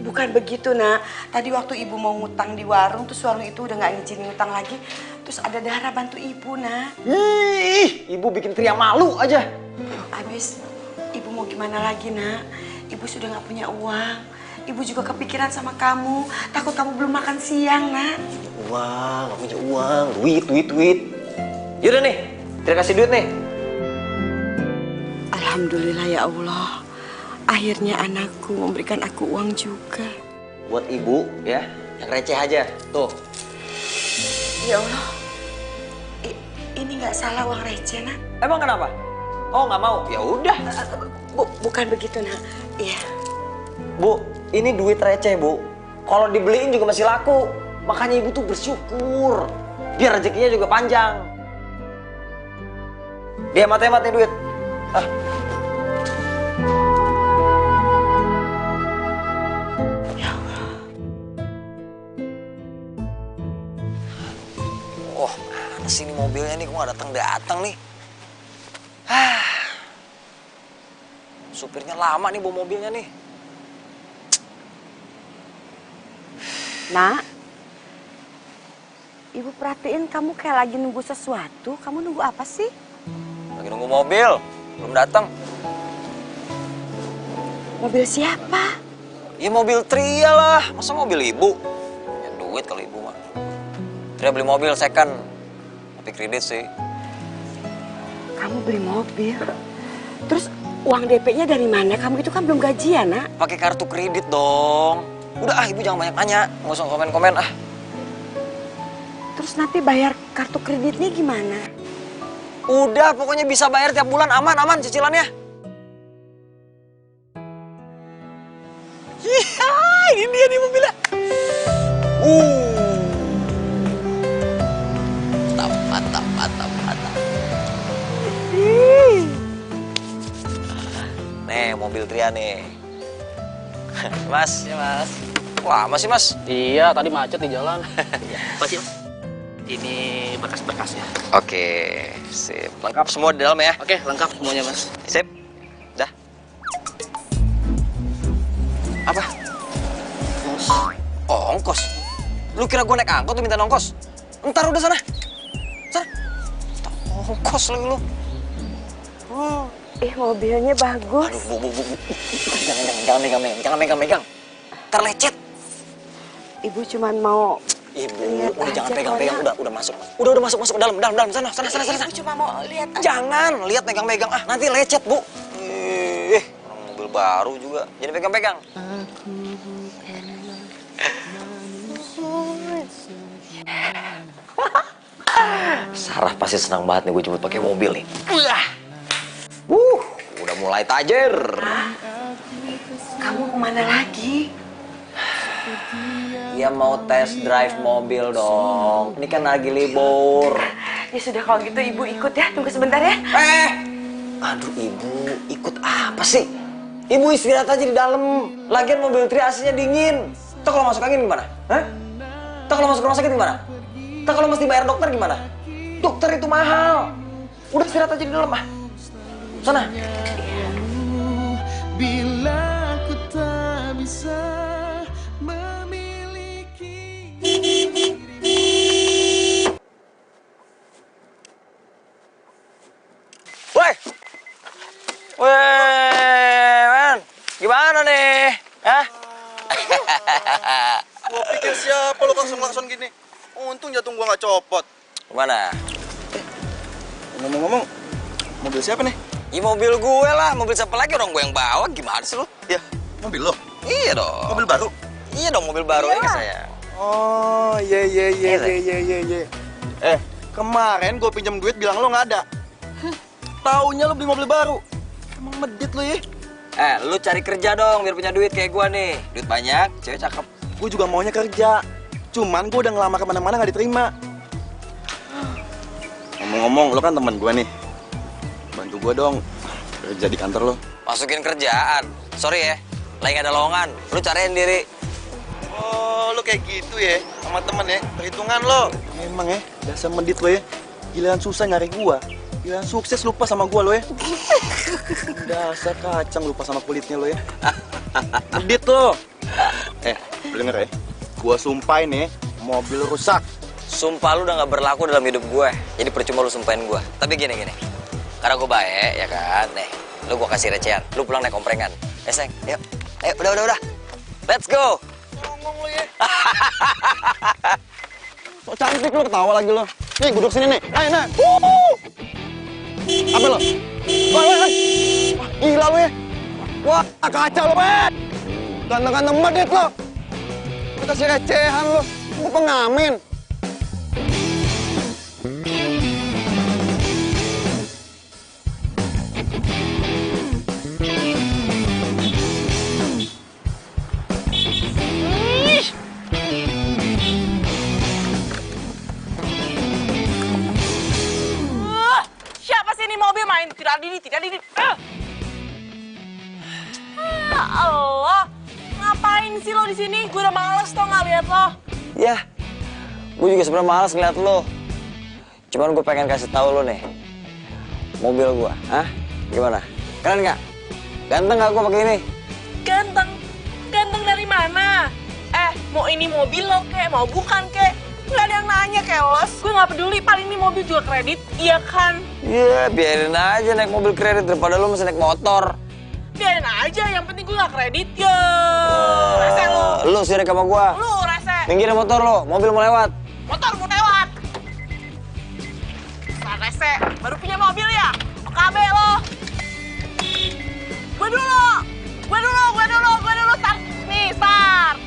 Bukan begitu nak. Tadi waktu ibu mau ngutang di warung, terus warung itu udah nggak ngizinin ngutang lagi. Terus ada Dara bantu ibu nak. Ih, ibu bikin Tria malu aja. Abis, ibu mau gimana lagi nak? Ibu sudah nggak punya uang. Ibu juga kepikiran sama kamu. Takut kamu belum makan siang nak. Uang, gak punya uang. Duit. Yaudah nih, Tria kasih duit nih. Alhamdulillah ya Allah. Akhirnya anakku memberikan aku uang juga. Buat ibu ya, yang receh aja. Tuh. Ya Allah. Ini nggak salah uang receh nak. Emang kenapa? Oh nggak mau? Ya udah. Bukan begitu nak. Iya. Bu, ini duit receh bu. Kalau dibeliin juga masih laku. Makanya ibu tuh bersyukur. Biar rezekinya juga panjang. Dia hemat-hemat nih duit. Ah. Ya Allah. Oh, mana sih ini mobilnya nih? Kok nggak datang nih? Supirnya lama nih bawa mobilnya nih. Nak, ibu perhatiin kamu kayak lagi nunggu sesuatu. Kamu nunggu apa sih? Lagi nunggu mobil, belum datang. Mobil siapa? Ya mobil Tria lah, masa mobil ibu? Ya duit kalau ibu mah. Tria beli mobil second, tapi kredit sih. Kamu beli mobil? Terus uang DP-nya dari mana? Kamu itu kan belum gajian, nak. Pakai kartu kredit dong. Udah ibu jangan banyak nanya, nggak usah komen-komen ah. Terus nanti bayar kartu kreditnya gimana? Udah, pokoknya bisa bayar tiap bulan, aman cicilannya. Iya, ini dia nih mobilnya. Mantap. Nih, mobil Tria nih. Mas. Ya, Mas. Lama sih, Mas? Iya, tadi macet di jalan. Apa sih, Mas? Ini berkas-berkasnya. Oke, sip. Lengkap semua di dalam ya? Oke, lengkap semuanya, Mas. Sip. Dah. Apa? Ongkos? Lu kira gue naik angkot tuh minta ongkos? Ntar udah sana. Sana. Ongkos lagi lu. Mobilnya bagus. Aduh, bu. Jangan megang. Ntar lecet. Ibu cuman mau Ibu, udah jangan pegang-pegang, udah masuk. Udah masuk ke dalam, sana. Ibu cuma mau lihat aja. Jangan, lihat pegang-pegang. Ah, nanti lecet, Bu. Orang mobil baru juga. Jadi pegang-pegang. Sarah pasti senang banget nih gue jemput pakai mobil nih. Udah mulai tajir. Kamu kemana lagi? Ya mau test drive mobil dong. Ini kan lagi libur. Ya sudah kalau gitu ibu ikut ya. Tunggu sebentar ya. Aduh ibu, ikut apa sih? Ibu istirahat aja di dalam. Lagian mobil Tri AC-nya dingin. Tuh kalau masuk angin gimana? Hah? Tuh kalau masuk rumah sakit gimana? Tuh kalau mesti bayar dokter gimana? Dokter itu mahal. Udah istirahat aja di dalam ah. Sana. Bila ku tak bisa memiliki. Weh, man, gimana nih? Hah? Gua pikir siapa lu langsung gini. Untung jantung gua nggak copot. Gimana? Ngomong-ngomong, mobil siapa nih? Ya mobil gue lah, mobil siapa lagi orang gue yang bawa, gimana sih lu? Ya, mobil lo? Iya dong. Mobil baru? Iya dong, mobil baru ya saya. Oh, iya. Kemarin gue pinjam duit bilang lo nggak ada. Taunya lo beli mobil baru. Emang medit lo ya? Lu cari kerja dong biar punya duit kayak gue nih. Duit banyak, cewek cakep. Gue juga maunya kerja. Cuman gue udah ngelamar kemana-mana nggak diterima. Ngomong-ngomong, lo kan teman gue nih. Bantu gue dong kerja di kantor lo. Masukin kerjaan. Sorry ya, lagi gak ada lowongan. Lu cariin diri. Oh, lo kayak gitu ya sama temen ya? Perhitungan lo. Emang ya, dasar medit lo ya. Giliran susah nyari gue. Giliran sukses lupa sama gue lo ya. Dasar kacang lupa sama kulitnya lo ya. Medit lo. Lu denger ya? Gue sumpahin ya, mobil rusak. Sumpah lu udah gak berlaku dalam hidup gue. Jadi percuma lu sumpahin gue. Tapi gini. Karena gue baik, ya kan? Nih, lu gue kasih recehan. Lu pulang naik komprengan. Seng, yuk. Ayo, udah. Let's go. Ngomong lu ya. So cantik lu, ketawa lagi lo. Nih, duduk sini nih. Ayo, nah. Apa lo? Woi. Wah, gila lu ya. Wah, kacau lo, Pet. Ganteng-ganteng medit lo. Lu kasih recehan lo. Lu pengamen. Siapa sih ini mobil main tidak dini. Allah, ngapain sih lo di sini? Gue udah males tau nggak lihat lo. Ya, gue juga sebenarnya malas ngeliat lo. Cuman gue pengen kasih tahu lo nih, mobil gue, gimana? Keren nggak? Ganteng nggak gue pakai ini? Ganteng dari mana? Mau ini mobil lo kek, mau bukan kek? Nggak ada yang nanya keles. Gue nggak peduli, paling ini mobil juga kredit, iya kan? Iya, biarin aja naik mobil kredit daripada lo mesti naik motor. Biarin aja, yang penting gue nggak kredit ya. Rese lo. Lo sirik sama gue. Lu rese. Pinggirin motor lo, mobil mau lewat. Motor mau lewat. Rese, baru punya mobil ya? KB lo. Gue dulu. Start. Nih, start.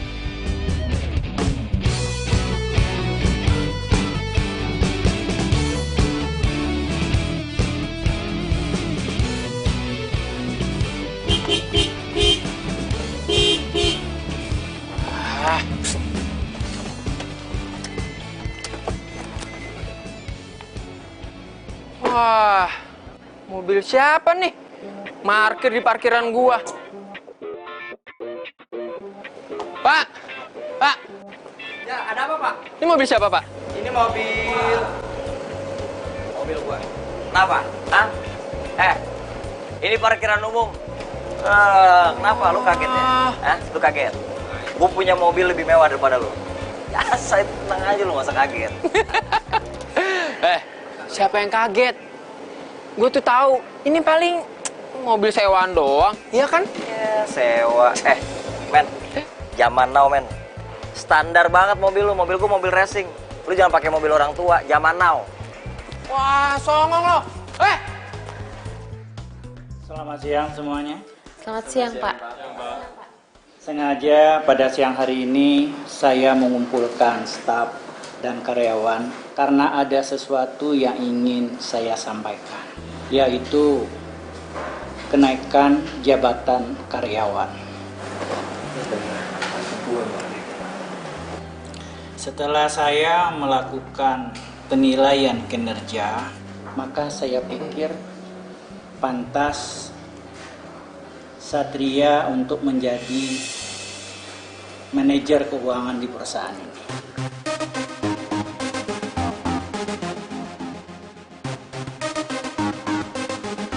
Wah, mobil siapa nih? Parkir di parkiran gua. Pak. Ya, ada apa, Pak? Ini mobil siapa, Pak? Ini mobil gua. Kenapa? Ini parkiran umum. Kenapa? Lu kaget ya? Lu kaget? Gua punya mobil lebih mewah daripada lu. Ya, saya tenang aja lu, masa kaget. Siapa yang kaget? Gue tuh tahu. Ini paling mobil sewaan doang, iya kan? Ya, sewa. Men. Zaman now, men. Standar banget mobil lu. Mobil gua mobil racing. Lu jangan pakai mobil orang tua. Zaman now. Wah, songong lo. Selamat siang semuanya. Selamat siang, Pak. Sengaja pada siang hari ini saya mengumpulkan staf dan karyawan karena ada sesuatu yang ingin saya sampaikan, yaitu kenaikan jabatan karyawan. Setelah saya melakukan penilaian kinerja, maka saya pikir pantas Satria untuk menjadi manajer keuangan di perusahaan ini.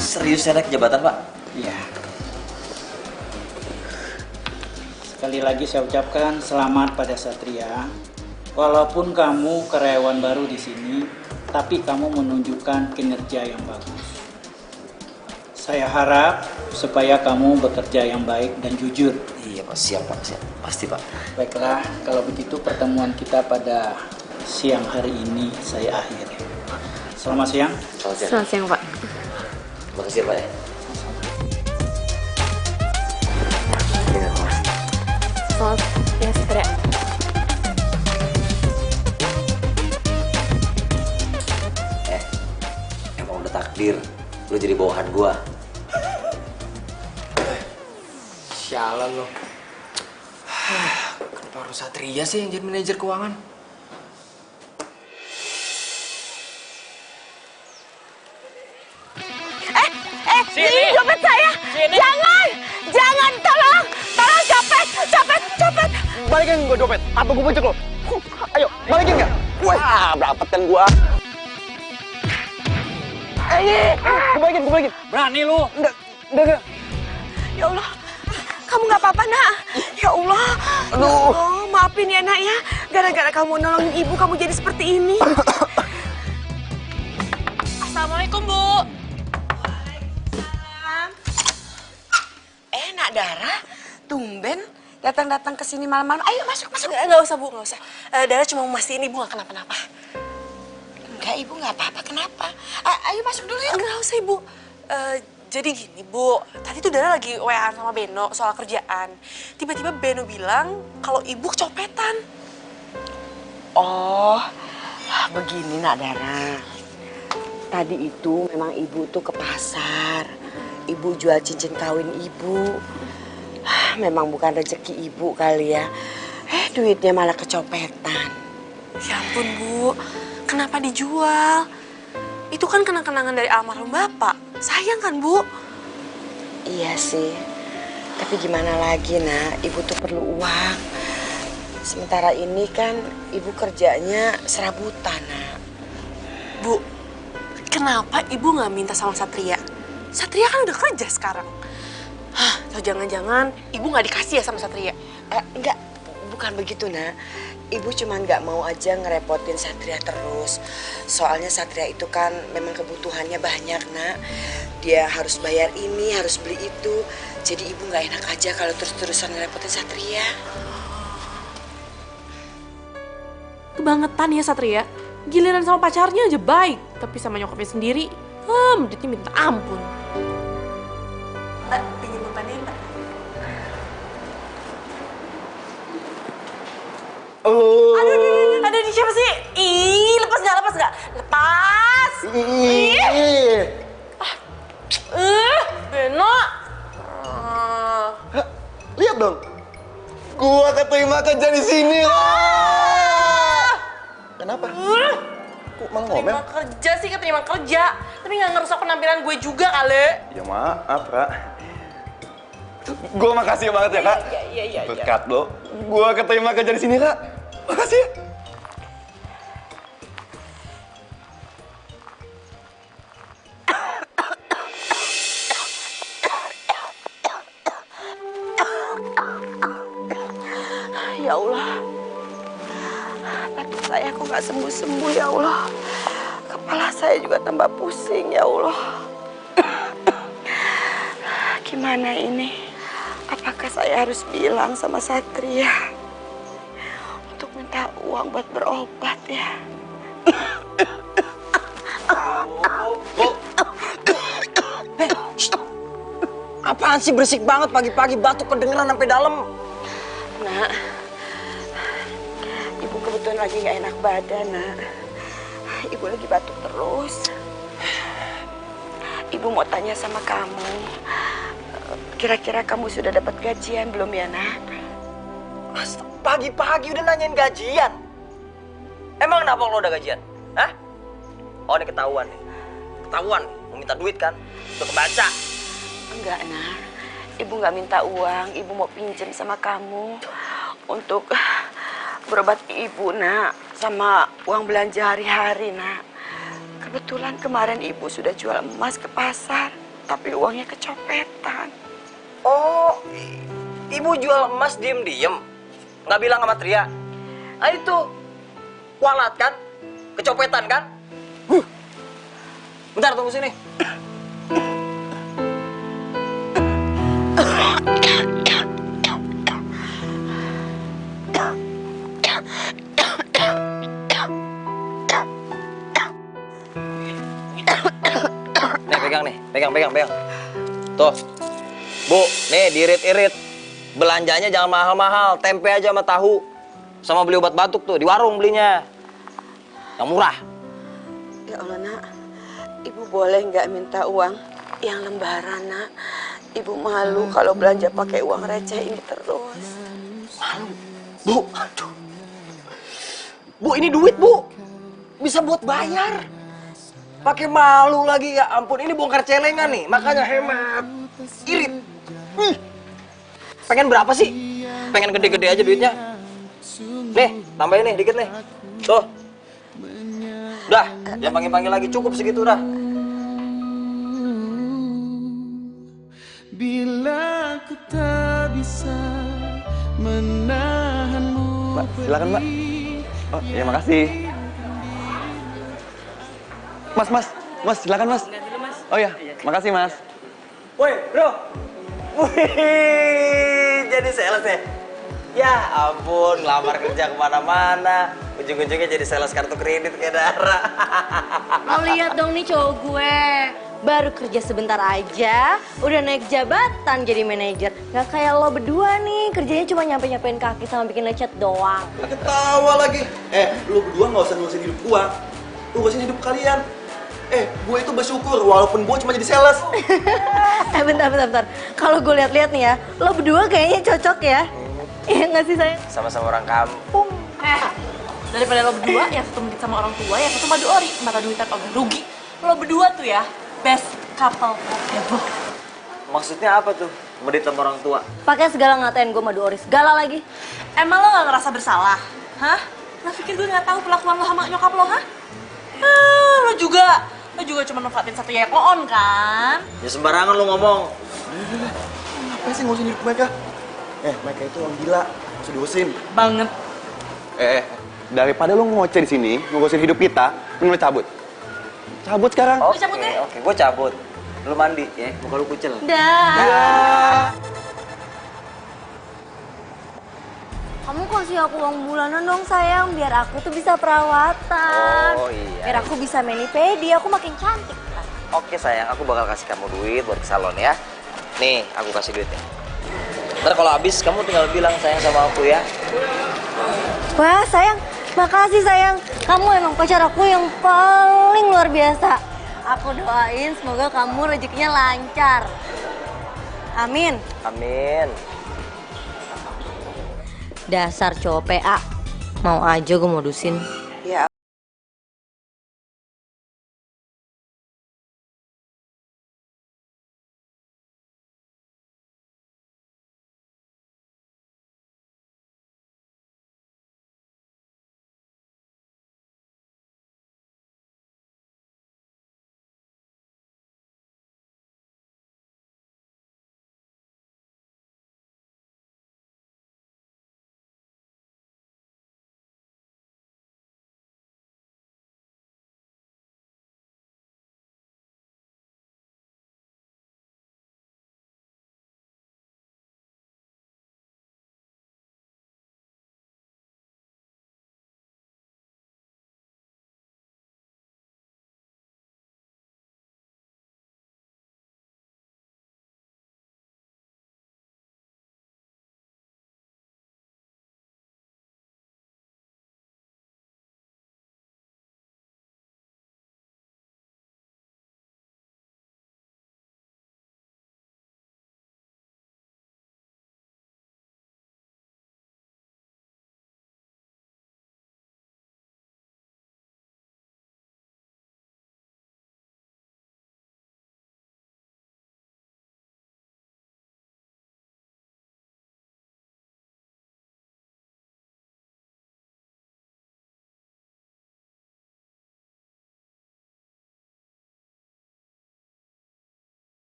Serius ya naik jabatan, Pak? Iya. Sekali lagi saya ucapkan selamat pada Satria. Walaupun kamu karyawan baru di sini, tapi kamu menunjukkan kinerja yang bagus. Saya harap supaya kamu bekerja yang baik dan jujur. Iya, Pak. Siap, Pak. Siap. Pasti, Pak. Baiklah, kalau begitu pertemuan kita pada siang hari ini saya akhiri. Selamat siang. Selamat siang, Pak. Terima kasih, Pak ya. Selamat ya, Satria. Emang udah takdir lu jadi bawahan gua. Sialan lo. Kenapa harus Satria sih yang jadi manajer keuangan? Ini dompet saya. Jangan, tolong, copet. Balikin gue dompet. Apa gue bocok lo? Ayo, balikin nggak? Wah, berapa kan gua? Gue balikin. Berani lu? Enggak. Ya Allah, kamu nggak apa-apa, Nak? Ya Allah. Aduh. Oh, maafin ya, Nak ya. Gara-gara kamu nolongin ibu, kamu jadi seperti ini. Assalamualaikum, Bu. Nak Dara, tumben datang ke sini malam-malam. Ayo masuk. Nggak usah, Bu, nggak usah. Dara cuma mau mastiin ibu nggak kenapa-napa. Enggak, Ibu nggak apa-apa. Kenapa? Ayo masuk dulu ya. Nggak usah, Ibu. Jadi gini, Bu. Tadi tuh Dara lagi WA-an sama Beno soal kerjaan. Tiba-tiba Beno bilang kalau ibu kecopetan. Oh, begini Nak Dara. Tadi itu memang ibu tuh ke pasar. Ibu jual cincin kawin ibu. Memang bukan rezeki ibu kali ya. Duitnya malah kecopetan. Ya ampun, Bu. Kenapa dijual? Itu kan kenang-kenangan dari almarhum Bapak. Sayang kan, Bu? Iya sih. Tapi gimana lagi, Nak? Ibu tuh perlu uang. Sementara ini kan ibu kerjanya serabutan, Nak. Bu, kenapa ibu nggak minta sama Satria? Satria kan udah kerja sekarang. Atau jangan-jangan ibu nggak dikasih ya sama Satria? Enggak, bukan begitu, Nak. Ibu cuma nggak mau aja ngerepotin Satria terus. Soalnya Satria itu kan memang kebutuhannya banyak, Nak. Dia harus bayar ini, harus beli itu. Jadi ibu nggak enak aja kalau terus-terusan ngerepotin Satria. Kebangetan ya Satria. Giliran sama pacarnya aja baik, tapi sama nyokapnya sendiri, menurutnya minta ampun. Mbak, pinjam umpannya, Mbak. Aduh, ini siapa sih? Ih, lepas nggak? Lepas! Beno! Lihat dong. Gua keterima kerja di sini lah. Kenapa? Kok malah ngomel? Keterima kerja. Tapi nggak ngerusak penampilan gue juga kali. Ya maaf, Kak. Gue makasih banget ya, Kak. Iya. Berkat lo, gue keterima kerja di sini, Kak. Makasih. Ya Allah, batuk saya kok nggak sembuh-sembuh ya Allah. Kepala saya juga tambah pusing ya Allah. Gimana ini? Apakah saya harus bilang sama Satria untuk minta uang buat berobat ya? Apaan sih berisik banget pagi-pagi batuk kedengeran sampai dalam? Nak, ibu kebetulan lagi nggak enak badan, Nak. Ibu lagi batuk terus. Ibu mau tanya sama kamu, kira-kira kamu sudah dapat gajian belum ya, Nak? Pagi-pagi udah nanyain gajian. Emang kenapa lo udah gajian? Hah? Oh, ini ketahuan nih. Ketahuan, mau minta duit kan? Udah kebaca. Enggak, Nak. Ibu nggak minta uang, ibu mau pinjam sama kamu untuk berobat ibu, Nak, sama uang belanja hari-hari, Nak. Kebetulan kemarin ibu sudah jual emas ke pasar, tapi uangnya kecopetan. Oh, ibu jual emas diem-diem, nggak bilang sama Tria. Ah itu, kualat kan? Kecopetan kan? Bentar, tunggu sini. Nih, pegang. Tuh, Bu, nih diirit-irit. Belanjanya jangan mahal-mahal, tempe aja sama tahu. Sama beli obat batuk tuh, di warung belinya. Yang murah. Ya Allah, Nak. Ibu boleh nggak minta uang yang lembaran, Nak? Ibu malu kalau belanja pakai uang receh ini terus. Malu? Bu, aduh. Bu, ini duit, Bu. Bisa buat bayar. Pakai malu lagi, ya ampun. Ini bongkar celengan nih, makanya hemat. Irit. Pengen berapa sih? Pengen gede-gede aja duitnya. Nih, tambahin nih dikit nih. Tuh. Udah, jangan panggil-panggil lagi. Cukup segitu dah. Bila ku tak bisa menahanmu. Mbak, silakan Mbak. Oh, iya makasih. Mas, silakan Mas. Oh iya, makasih Mas. Woi, bro. Wih, jadi sales ya? Ya ampun, lamar kerja kemana-mana. Ujung-ujungnya jadi sales kartu kredit kayak Dara. Lo lihat dong nih cowok gue. Baru kerja sebentar aja, udah naik jabatan jadi manajer. Gak kayak lo berdua nih, kerjanya cuma nyampe-nyampein kaki sama bikin lecet doang. Ketawa lagi. Lu berdua nggak usah ngurusin hidup gua. Lu ngurusin hidup kalian. Gue itu bersyukur walaupun gua cuma jadi sales. Bentar. Kalau gue lihat-lihat nih ya, lo berdua kayaknya cocok ya. Iya nggak sih sayang? Sama-sama orang kampung. Daripada lo berdua, yang satu medit sama orang tua, yang satu madu ori, mata duitan ogah rugi. Lo berdua tuh ya, best couple ever. Maksudnya apa tuh? Medit sama orang tua? Pakai segala ngatain gue madu ori, segala lagi. Emang lo gak ngerasa bersalah? Hah? Lo pikir gue gak tahu perlakuan lo sama nyokap lo, hah? Lo juga cuma manfaatin satu ya on kan? Ya sembarangan lo ngomong. Ngapain sih ngurusin hidup mereka? Mereka itu orang gila, harus diurusin. Banget. Daripada lu ngoceh di sini, ngurusin hidup kita, mending lu cabut. Cabut sekarang. Oke, gue cabut. Lu mandi ya, muka lu kucel. Dah. Kamu kasih aku uang bulanan dong sayang, biar aku tuh bisa perawatan. Oh iya. Biar aku bisa mani-pedi, aku makin cantik. Oke sayang, aku bakal kasih kamu duit buat ke salon ya. Nih, aku kasih duitnya. Ntar kalau habis kamu tinggal bilang sayang sama aku ya. Wah sayang, makasih sayang. Kamu emang pacar aku yang paling luar biasa. Aku doain semoga kamu rezekinya lancar. Amin. Amin. Dasar cowok PA, mau aja gue modusin. Ya.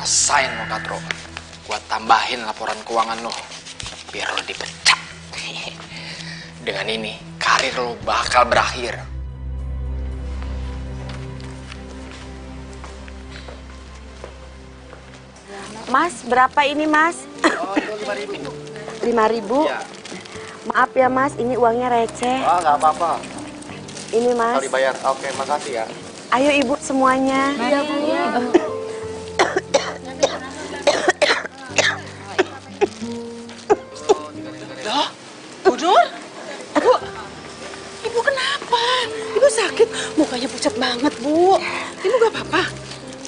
Rasain lo Katro. Gua tambahin laporan keuangan lo. biar lo dipecat. Dengan ini, karir lo bakal berakhir. Mas, berapa ini Mas? Oh, itu 5.000. 5.000? Iya. Maaf ya Mas, ini uangnya receh. Ah, nggak apa-apa. Ini Mas. Sorry bayar. Oke, makasih ya. Ayo Ibu semuanya. Iya, Bu. Loh, Bu Nur? Bu, Ibu kenapa? Ibu sakit, mukanya pucat banget, Bu. Ibu gak apa-apa?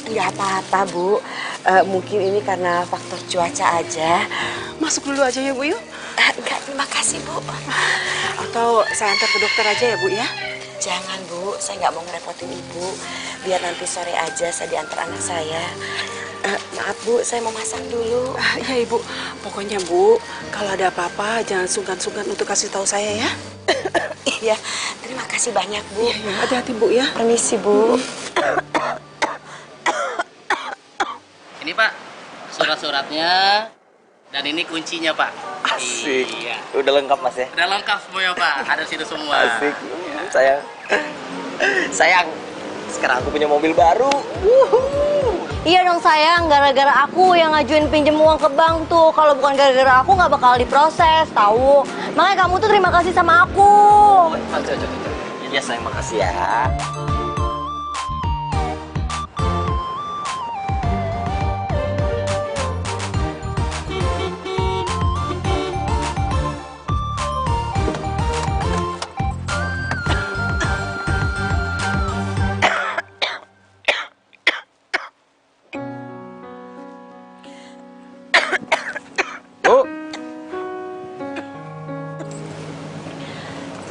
Nggak apa-apa Bu, mungkin ini karena faktor cuaca aja. Masuk dulu aja ya Bu yuk. Enggak, terima kasih Bu. Atau saya antar ke dokter aja ya Bu ya? Jangan Bu, saya nggak mau ngerepotin Ibu. Biar nanti sore aja saya diantar anak saya. Maaf Bu, saya mau masak dulu. Ya Ibu, pokoknya Bu, kalau ada apa-apa jangan sungkan-sungkan untuk kasih tahu saya ya. Iya, terima kasih banyak Bu. Iya, hati-hati Bu ya. Permisi Bu. Ini Pak, surat-suratnya dan ini kuncinya Pak. Asik. Iya. Udah lengkap Mas ya? Udah lengkap semua ya Pak, ada situ semua. Asik. Sayang. Sayang. Sekarang aku punya mobil baru. Iya dong sayang, gara-gara aku yang ngajuin pinjem uang ke bank tuh. Kalau bukan gara-gara aku nggak bakal diproses, tahu. Makanya kamu tuh terima kasih sama aku. Iya sayang, makasih ya.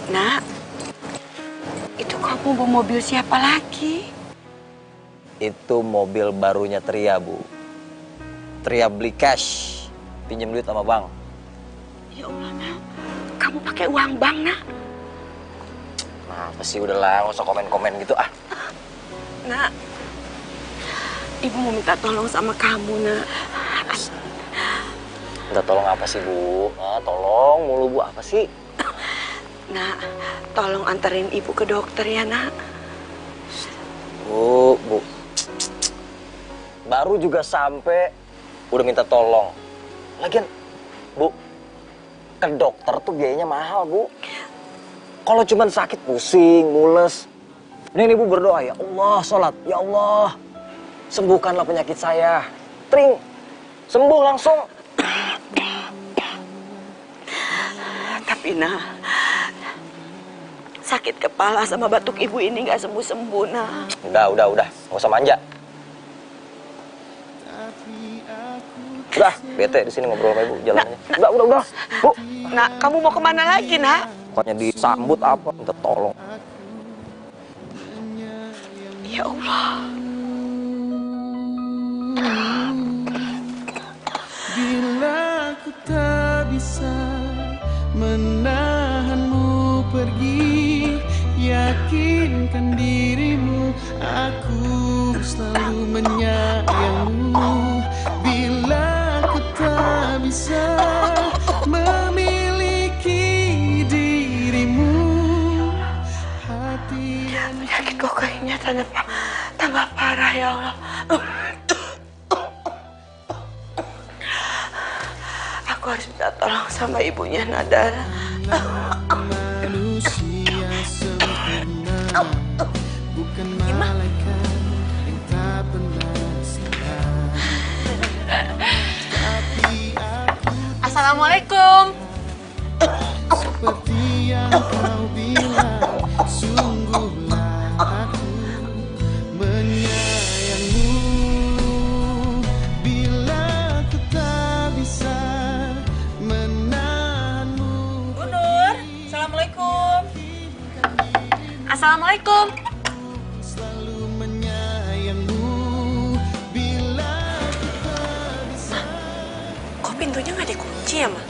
Nak, itu kamu bawa mobil siapa lagi? Itu mobil barunya Tria, Bu. Tria beli cash, pinjam duit sama bank. Ya Allah, Nak. Kamu pakai uang bank, Nak? Apa sih, udahlah, nggak usah komen-komen gitu ah. Nak, Ibu mau minta tolong sama kamu, Nak. Minta tolong apa sih, Bu? Ah, tolong mulu, Bu, apa sih? Nak, tolong anterin Ibu ke dokter ya, Nak. Bu. Baru juga sampai udah minta tolong. Lagian, Bu, ke dokter tuh biayanya mahal, Bu. Kalau cuman sakit pusing, mules. Ini Ibu berdoa, ya Allah, sholat. Ya Allah, sembuhkanlah penyakit saya. Tring, sembuh langsung. Tapi, Nak, sakit kepala sama batuk Ibu ini nggak sembuh-sembuh, Nak. Udah. Nggak usah manja. Udah, bete di sini ngobrol sama Ibu, jalannya. Udah. Bu. Nak, kamu mau kemana lagi, Nak? Pokoknya disambut apa, minta tolong. Ya Allah. Bila aku tak bisa menahanmu pergi, yakinkan dirimu, aku selalu menyayangmu. Bila aku tak bisa memiliki dirimu, hati dan penyakit kok kayaknya tambah parah, ya Allah. Aku harus minta tolong sama ibunya Nadara. manusia sempurna, bukan malaikat yang tak pernah salah. Tapi aku Assalamualaikum. seperti yang kau bilang, sungguhlah aku menyayangmu. Bila aku tak bisa menahanmu. Bu Nur, Assalamualaikum. Assalamualaikum. Selalu menyayangmu. Bila aku tak bisa. Kok pintunya nggak dikunci ya, Ma?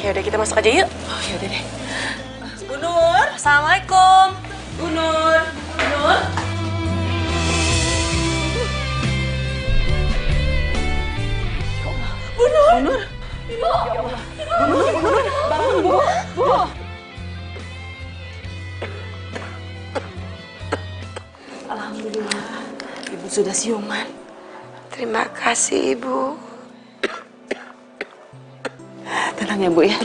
Ya udah kita masuk aja yuk. Oh, ya udah deh. Bu Nur, Assalamualaikum. Bu Nur. Bu Nur. Bu Nur. Bangun, Bu! Bu! Alhamdulillah, Ibu sudah siuman. Terima kasih, Ibu. Tenang ya, Bu ya.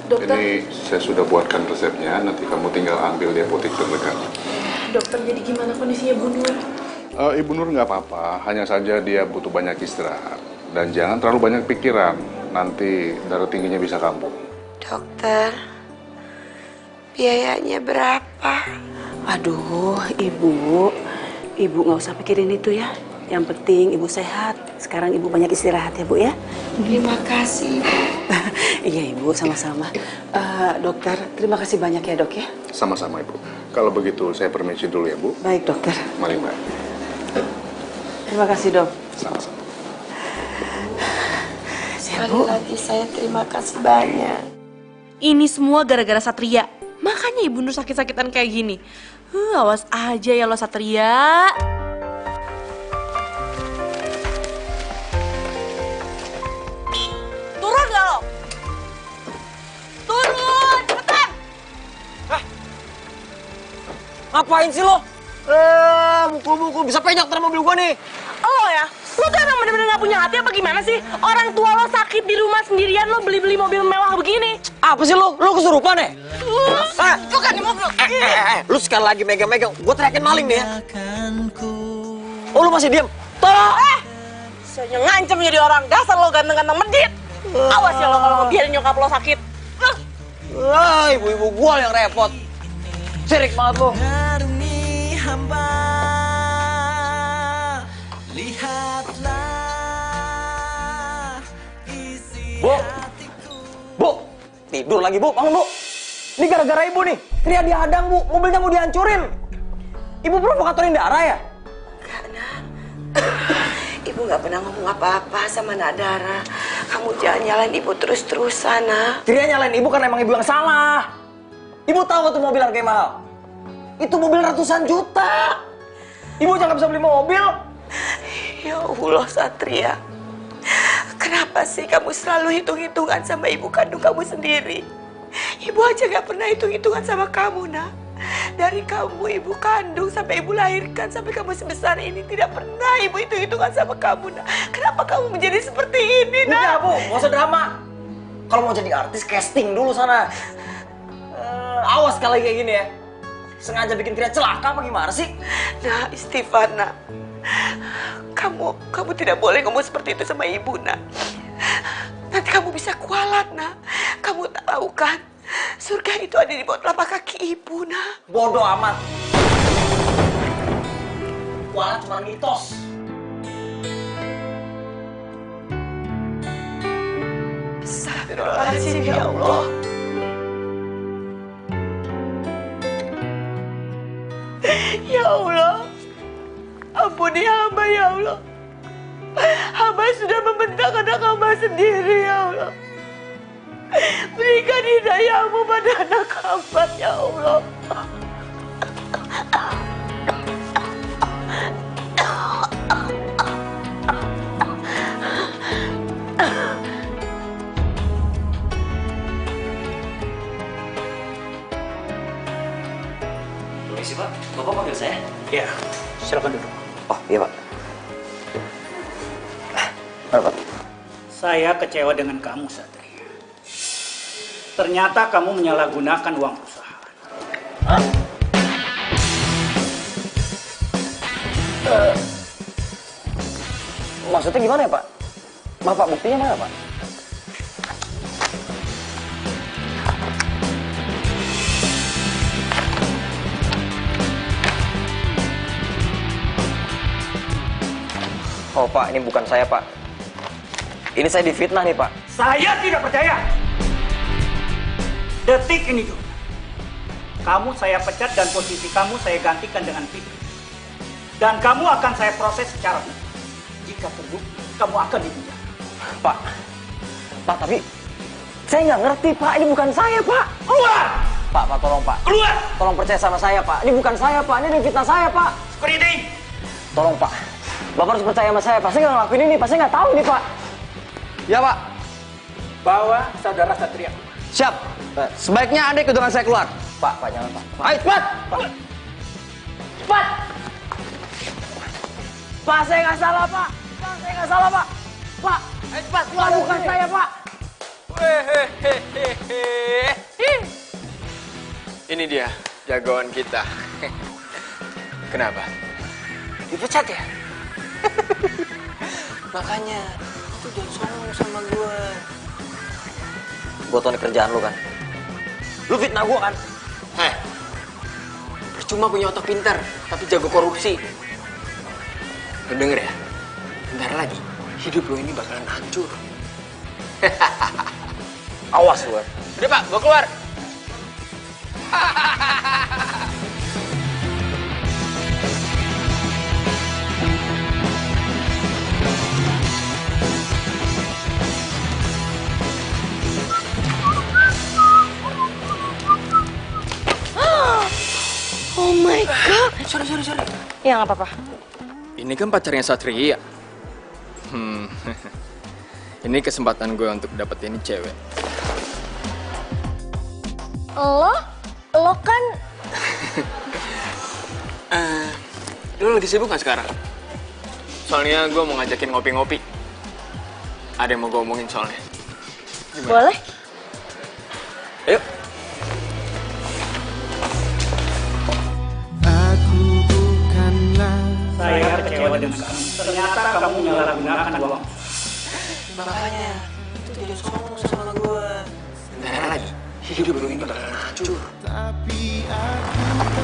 Dokter, Ini saya sudah buatkan resepnya, nanti kamu tinggal ambil di apotek terdekat. dokter jadi gimana kondisinya Bu Nur? Ibu Nur nggak apa-apa, hanya saja dia butuh banyak istirahat. Dan jangan terlalu banyak pikiran, nanti darah tingginya bisa kambuh. Dokter, biayanya berapa? Aduh, Ibu nggak usah pikirin itu ya. Yang penting Ibu sehat. Sekarang Ibu banyak istirahat ya, Bu ya. Terima kasih, Bu. Iya, Ibu, sama-sama. Dokter, terima kasih banyak ya, Dok ya. Sama-sama, Ibu. Kalau begitu, saya permisi dulu ya, Bu. Baik, Dokter. Mari, Mbak. Terima kasih, Dok. Sama-sama. Sekali lagi saya terima kasih banyak. Ini semua gara-gara Satria. Makanya Ibu Nur sakit-sakitan kayak gini. Awas aja ya lo, Satria. Turun gak lo? Turun, cepetan! Ngapain sih lo? Mukul-mukul, bisa penyok ntar mobil gua nih. Lo ya, lo tuh emang bener-bener gak punya hati apa gimana sih? Orang tua lo sakit di rumah sendirian, lo beli-beli mobil mewah begini. Apa sih lo? Lo kesurupan ya? Lo kan di mobil. Lu sekali lagi megang-megang, gua teriakin maling nih ya. Oh, lu masih diem? Tolong! Saya ngancem jadi orang, dasar lo ganteng-ganteng medit. Awas ya lo kalau ngebiarin nyokap lo sakit. Wah, ibu-ibu gua yang repot. Sirik banget lo. Hamba, lihatlah isi Bu, tidur lagi Bu, bangun Bu. Ini gara-gara ibu nih, Tria dihadang Bu, mobilnya mau dihancurin. Ibu provokatorin darah ya? Ibu nggak pernah ngomong apa-apa sama Nak Dara. Kamu jangan nyalain Ibu terus-terusan, Nak. Tria nyalain ibu karena emang ibu yang salah. Ibu tahu tuh mobil harganya mahal? Itu mobil ratusan juta. Ibu jangan bisa beli mobil. Ya Allah, Satria. Kenapa sih kamu selalu hitung-hitungan sama ibu kandung kamu sendiri? Ibu aja gak pernah hitung-hitungan sama kamu, Nak. Dari kamu ibu kandung sampai ibu lahirkan sampai kamu sebesar ini tidak pernah ibu hitung-hitungan sama kamu, Nak. Kenapa kamu menjadi seperti ini, Nak? Udah Bu, nggak usah drama. Kalau mau jadi artis casting dulu sana. Awas kalau kayak gini ya. Sengaja bikin Tria celaka apa gimana sih? Nah, istighfar, Nak. Kamu tidak boleh ngomong seperti itu sama ibu, Nak. Nanti kamu bisa kualat, Nak. Kamu tahu kan, surga itu ada di bawah telapak kaki ibu, Nak. Bodoh amat. Kualat cuma mitos. Astagfirullahaladzim, ya Allah. Ya Allah, ampuni hamba ya Allah. Hamba sudah membentak anak hamba sendiri ya Allah. Berikan hidayahmu pada anak hamba ya Allah. Permisi Pak, Bapak panggil saya? Ya, silakan duduk. Oh iya Pak. Apa Pak? Saya kecewa dengan kamu, Satria. Ternyata kamu menyalahgunakan uang perusahaan. Hah? Maksudnya gimana ya Pak? Bapak buktinya mana Pak? Oh Pak, ini bukan saya Pak. Ini saya difitnah nih Pak. Saya tidak percaya. Detik ini juga. Kamu saya pecat dan posisi kamu saya gantikan dengan Fitri. Dan kamu akan saya proses secara hukum. Jika terbukti, kamu akan dipenjara. Pak tapi saya nggak ngerti Pak. Ini bukan saya Pak. Keluar! Pak tolong Pak. Keluar! Tolong percaya sama saya Pak. Ini bukan saya Pak. Ini fitnah saya Pak. Sekuriti! Tolong Pak. Bapak harus percaya sama saya Pak. Saya nggak ngelakuin ini Pak. Saya nggak tahu ini Pak. Ya, Pak. Bawa saudara Satria. Siap. Sebaiknya Anda ikut dengan saya keluar. Pak, jangan, Pak. Ayo, cepat! Cepat! Pak, saya nggak salah, Pak. Pak, saya nggak salah, Pak. Pak, cepat keluar, bukan saya, Pak. Ini dia jagoan kita. Kenapa? Dipecat ya? Makanya itu jangan sombong sama gue. Gue tau nih kerjaan lu kan. Lu fitnah gue kan? Percuma punya otak pintar, tapi jago korupsi. Lu denger ya? Bentar lagi, hidup lu ini bakalan hancur. Awas lu. Udah Pak, gua keluar. Oh my god. Sorry. Ya nggak apa-apa. Ini kan pacarnya Satria. Ini kesempatan gue untuk dapetin cewek. Lo kan Lu lagi sibuk gak sekarang? Soalnya gue mau ngajakin ngopi-ngopi. Ada yang mau gue omongin soalnya. Gimana? boleh. Ayo. Saya kecewa dengan kamu. Ternyata kamu menyalahgunakan uang. Makanya itu jangan sombong sama gue. Bentar lagi, hidup lu ini bakalan hancur. Tapi aku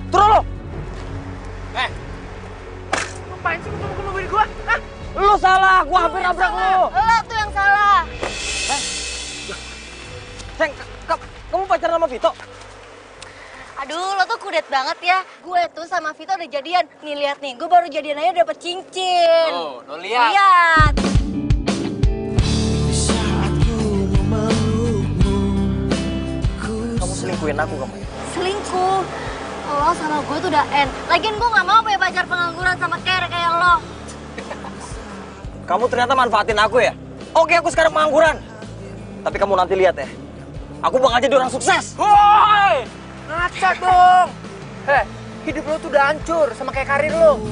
Turun lo! Ngapain sih ketemu mobil gua? Hah? Lu salah, gua hampir nabrak lu. Lo tuh yang salah. Ceng, kamu pacaran sama Vito? Aduh, lo tuh kudet banget ya. Gue tuh sama Vito udah jadian. Nih lihat nih, gue baru jadian aja dapet cincin. Oh, lo lihat. Lihat. Kamu selingkuhin aku kamu ya? Selingkuh. Lo sama gue tuh udah end. Lagian gue gak mau punya pacar pengangguran sama kayak lo. Kamu ternyata manfaatin aku ya? Oke, aku sekarang pengangguran. Tapi kamu nanti lihat ya. Aku bakal jadi orang sukses. Woi! Ngaca dong. Hidup lo tuh udah hancur sama kayak karir lo.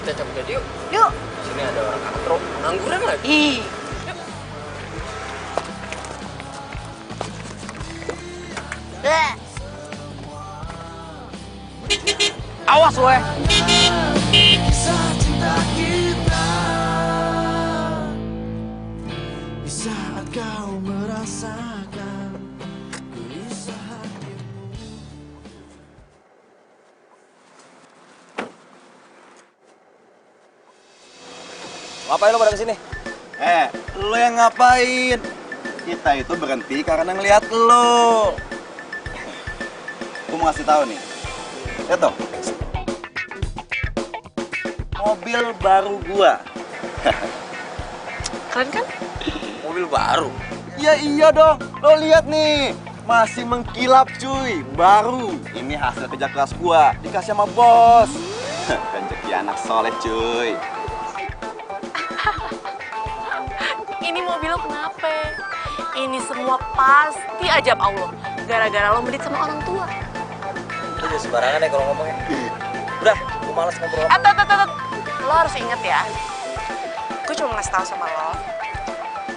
Kita cabut aja yuk. Yuk. Sini ada orang katro, pengangguran lagi. Ih. Awas lo ya. Kisah cinta kita di saat kau merasakan gelisah hatimu. Ngapain lo pada kesini? Lo yang ngapain? Kita itu berhenti karena ngeliat lo. Gue mau ngasih tahu nih. Lihat tuh. Mobil baru gua. Keren kan? Mobil baru. Ya iya dong. Lo lihat nih. Masih mengkilap cuy. Baru. Ini hasil kerja keras gua. Dikasih sama bos. Rezeki anak soleh cuy. Ini mobil lo kenapa? Ini semua pasti ajab Allah. Gara-gara lo medit sama orang tua. Lu jangan sembarangan ya kalau ngomongnya. Udah, gue malas ngobrol. Lo harus inget ya. Gue cuma ngasih tahu sama lo.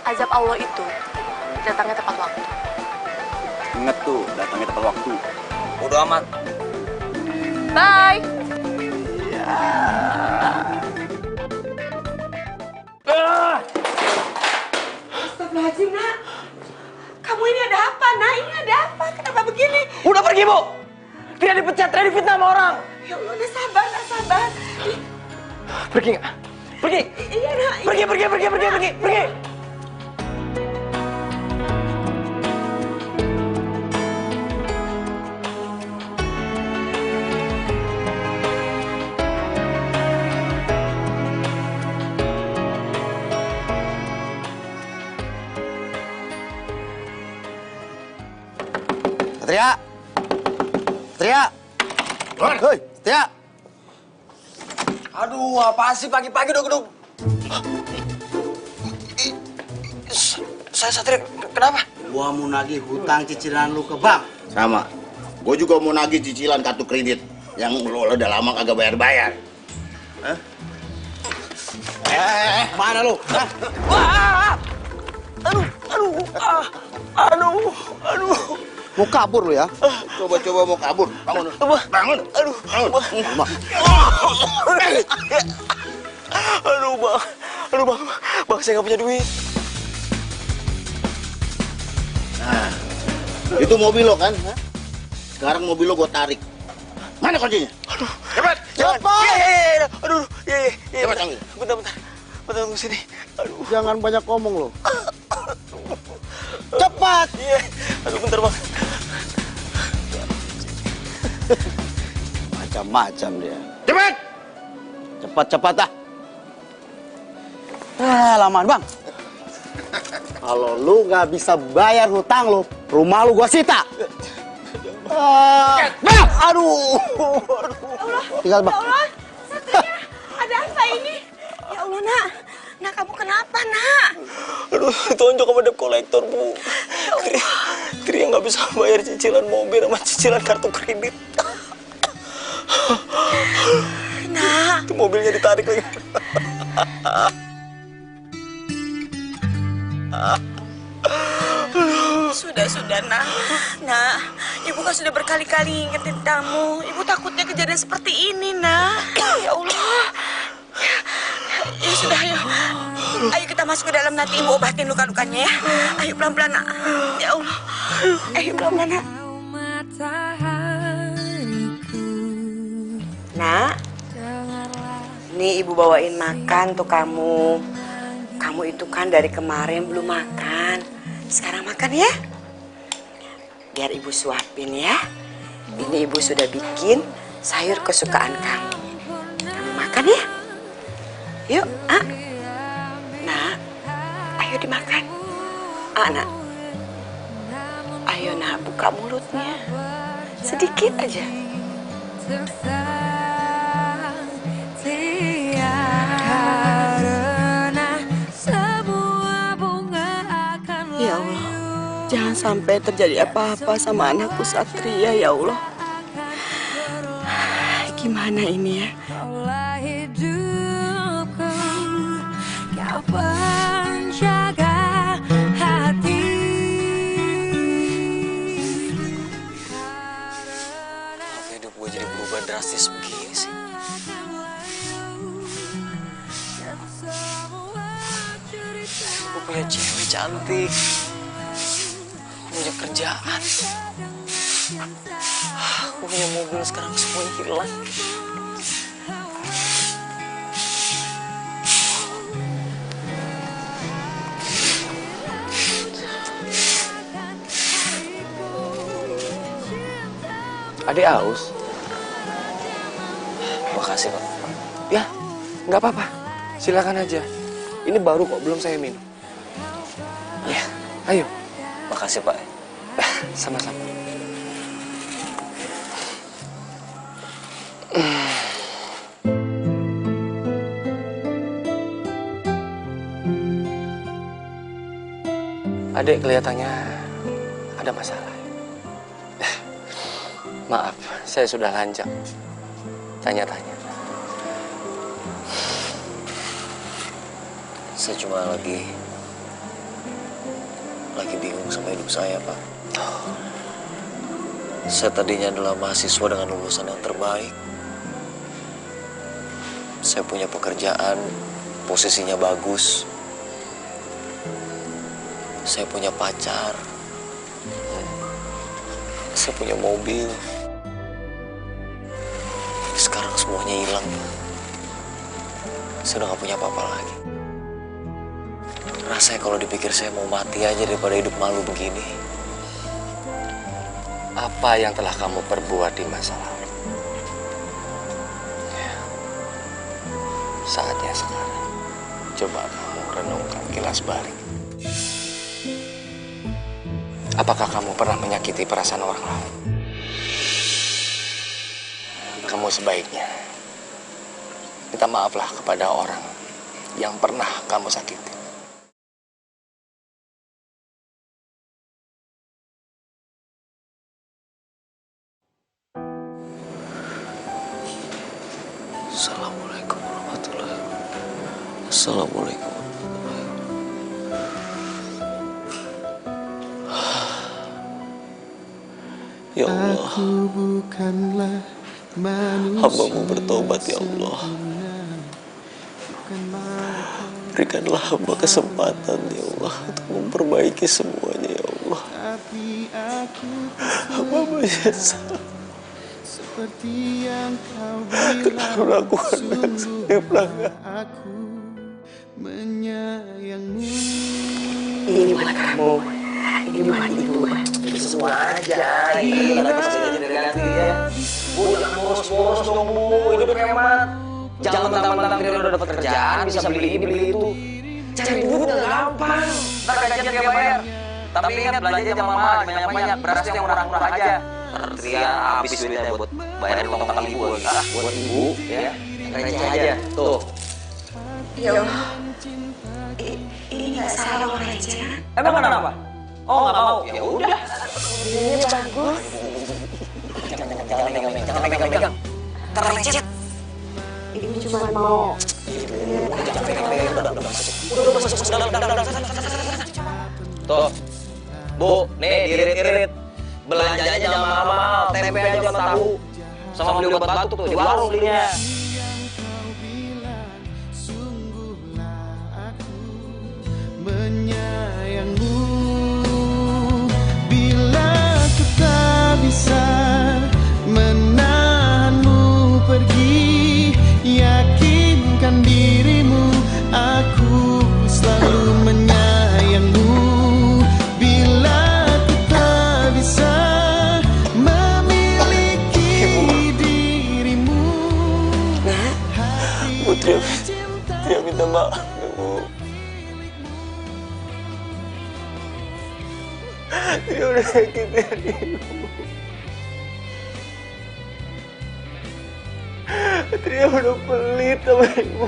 Azab Allah itu datangnya tepat waktu. Ingat tuh, datangnya tepat waktu. Bodo amat. Bye. Astagfirullahaladzim, nak. Kamu ini ada apa, nak? Ini ada apa? Kenapa begini? Udah pergi, Bu. Tidak dipecat, tidak difitnah sama orang. Ya Allah, nak sabar, nak sabar. Pergi nggak? Pergi. Iya, nak. Pergi. Satria! Satria! Hei, Satria! Aduh, apa sih pagi-pagi dong? Saya Satria, kenapa? Gua mau nagih hutang cicilan lu ke bank. Sama. Gue juga mau nagih cicilan kartu kredit yang lu udah lama kagak bayar-bayar. Hah? Mana lu? Hah? Wah! Aduh. Mau kabur lu ya? Coba-coba mau kabur. Bangun. Bangun. Aduh, bang, saya nggak punya duit. Nah, itu mobil lo kan? Hah? Sekarang mobil lo gue tarik. Mana kuncinya? Aduh, cepat! Iya. Aduh, iya. Cepat, Anggi. Bentar, tunggu sini. Aduh. Jangan banyak ngomong lo. Cepat! Iya. Aduh, bentar, Bang. Macam-macam dia. Cepat! Cepat ah. Lamaan bang. Kalau lu nggak bisa bayar hutang lu, rumah lu gua sita. Aduh. Tinggal bang. Ya Allah, Satria, ada apa ini? Ya Allah, nak. Nak, kamu kenapa, nak? Aduh, ditonjok sama debt collector, Bu. Tri nggak bisa bayar cicilan mobil sama cicilan kartu kredit. Nak. Itu mobilnya ditarik lagi. Sudah, nak. Nak, ibu kan sudah berkali-kali ingetin kamu. Ibu takutnya kejadian seperti ini, nak. Ya Allah. Ya sudah, ayo. Ayo kita masuk ke dalam, nanti ibu obatin luka-lukanya ya. Ayo pelan-pelan, nak. Ya Allah. Ayo pelan-pelan, nak. Nak, nih ibu bawain makan tuh kamu. Kamu itu kan dari kemarin belum makan. Sekarang makan ya. Biar ibu suapin ya. Ini ibu sudah bikin sayur kesukaan kamu. Kamu makan ya. Yuk, Nak, ayo dimakan. Nak. Ayo, nak, buka mulutnya. Sedikit aja. Ya Allah, jangan sampai terjadi apa-apa sama anakku Satria, ya Allah. Gimana ini ya? Kenapa hidup gue jadi berubah drastis begini sih? Gue punya cewek cantik, punya kerjaan, gue punya mobil, sekarang semuanya hilang. Adik haus? Makasih, Pak. Ya, nggak apa-apa. Silakan aja. Ini baru kok, belum saya minum. Ya, ayo. Makasih, Pak. Sama-sama. Adik kelihatannya ada masalah. Maaf, saya sudah lanjut tanya-tanya. Saya cuma lagi bingung sama hidup saya, Pak. Saya tadinya adalah mahasiswa dengan lulusan yang terbaik. Saya punya pekerjaan, posisinya bagus. Saya punya pacar. Saya punya mobil. Sekarang semuanya hilang. Saya udah gak punya apa-apa lagi. Rasanya kalau dipikir saya mau mati aja daripada hidup malu begini. Apa yang telah kamu perbuat di masa lalu? Saatnya sekarang. Coba kamu renungkan kilas balik. Apakah kamu pernah menyakiti perasaan orang lain? Kamu sebaiknya minta maaflah kepada orang yang pernah kamu sakiti. Assalamualaikum warahmatullahi wabarakatuh. Assalamualaikum warahmatullahi wabarakatuh. Ya Allah, hamba-Mu bertobat ya Allah. Berikanlah hamba kesempatan ya Allah untuk memperbaiki semuanya ya Allah. Hamba menyesal telah melakukan yang pelanggar. Ini bukan kamu, ini bukan ibu. Semua aja. Kita pasti aja dari ganti ya. Bu, jangan boros-boros dong Bu. Hidup hemat. Jangan mentang-mentang dia udah dapat kerjaan bisa beli ini beli itu. Cari duit udah gampang. Ntar gajian kayak bayar. Tapi ingat belanja sama mama banyak-banyak. Berasnya yang murah-murah aja. Tria habis duitnya buat bayarin utang-utang ibu. Buat ibu ya. Receh aja. Tuh. Ya Allah. Ini nggak salah orang receh. Emang kenapa? Oh nggak mau? Ya udah. Ini bagus. Jangan pegang. Terlecet. Ibu cuma mau. Tuh, Bu, nih diirit-irit. Belanjanya jangan mahal-mahal, tempe aja sama tahu. Sama beli obat batuk tuh, di warung belinya. Menyayangmu bila ku tak bisa menahanmu pergi, yakinkan dirimu aku selalu menyayangmu. Bila ku tak bisa memiliki dirimu, Bu, Tria minta maaf Bu. Dia udah sakitin ibu. Tria udah pelit sama ibu.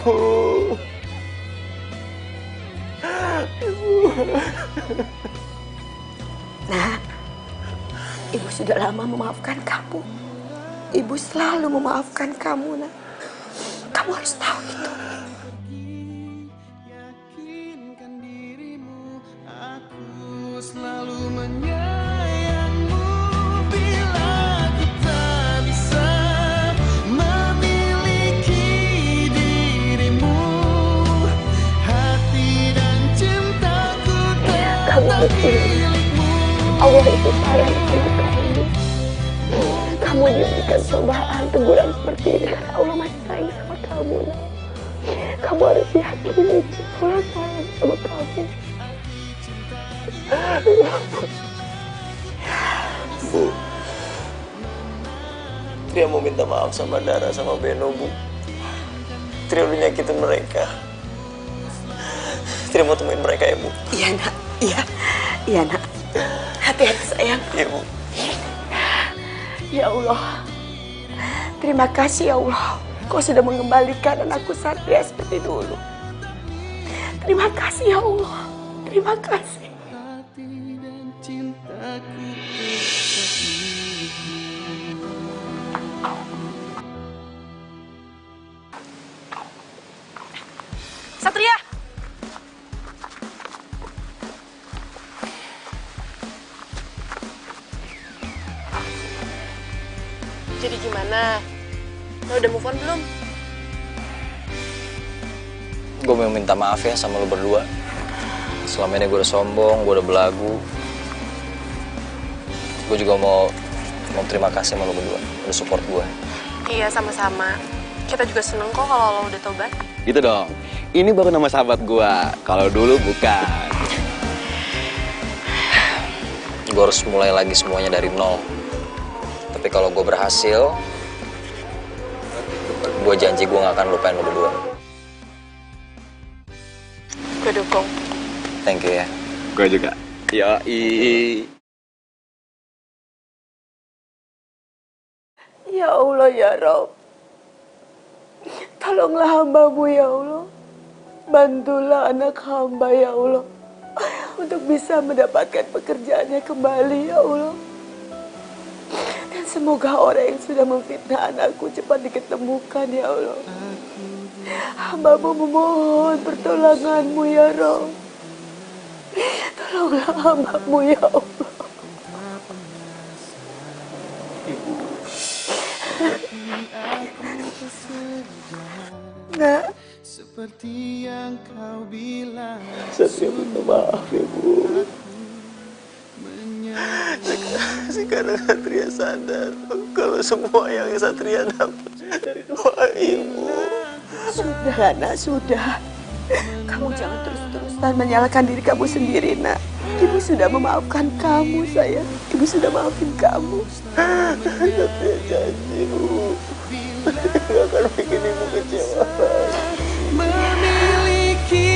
Nah, ibu sudah lama memaafkan kamu. Ibu selalu memaafkan kamu, nak. Kamu harus tahu itu. selalu menyayangmu. Bila ku tak bisa memiliki dirimu, hati dan cintaku Kamu milikmu. Allah itu sayang sama kamu. Kamu diberikan cobaan, teguran seperti ini karena Allah masih sayang sama kamu. Kamu harus yakini Allah sayang sama kamu. Bu, Tria mau minta maaf sama Dara sama Beno, Bu. Tria udah nyakitin mereka. Tria mau temuin mereka ya, Bu. Iya, nak. Iya, nak. Hati-hati, sayang. Iya, Bu. Ya Allah, terima kasih ya Allah. Kau sudah mengembalikan anakku Satria seperti dulu. Terima kasih ya Allah. Terima kasih. Satria! Jadi gimana? Lo udah move on belum? Gue mau minta maaf ya sama lo berdua. Selama ini gue udah sombong, gue udah belagu. Gue juga mau terima kasih sama lo berdua, udah support gue. Iya, sama-sama. Kita juga seneng kok kalau lo udah tobat. Gitu dong. Ini baru nama sahabat gua. Kalau dulu bukan. Gue harus mulai lagi semuanya dari nol. Tapi kalau gue berhasil, gue janji gue gak akan lupain lo berdua. Gue dukung. Thank you ya. Gue juga. Yoi. Ya Allah ya Rob, tolonglah hamba-Mu ya Allah. Bantulah anak hamba ya Allah untuk bisa mendapatkan pekerjaannya kembali ya Allah. Dan semoga orang yang sudah memfitnah anakku cepat diketemukan ya Allah. Hamba-Mu memohon pertolongan-Mu ya Rob. Tolonglah hamba-Mu ya Allah. Nak, seperti yang kau bilang. Satria minta maaf ya Bu. Sekarang Satria sadar kalau semua yang Satria dapat dari doa Ibu. Sudah nak, sudah. Kamu jangan terus-terusan menyalahkan diri kamu sendiri nak. Ibu sudah memaafkan kamu sayang. Ibu sudah maafin kamu. Satria janji Bu, nggak akan bikin Ibu kecewa. Memiliki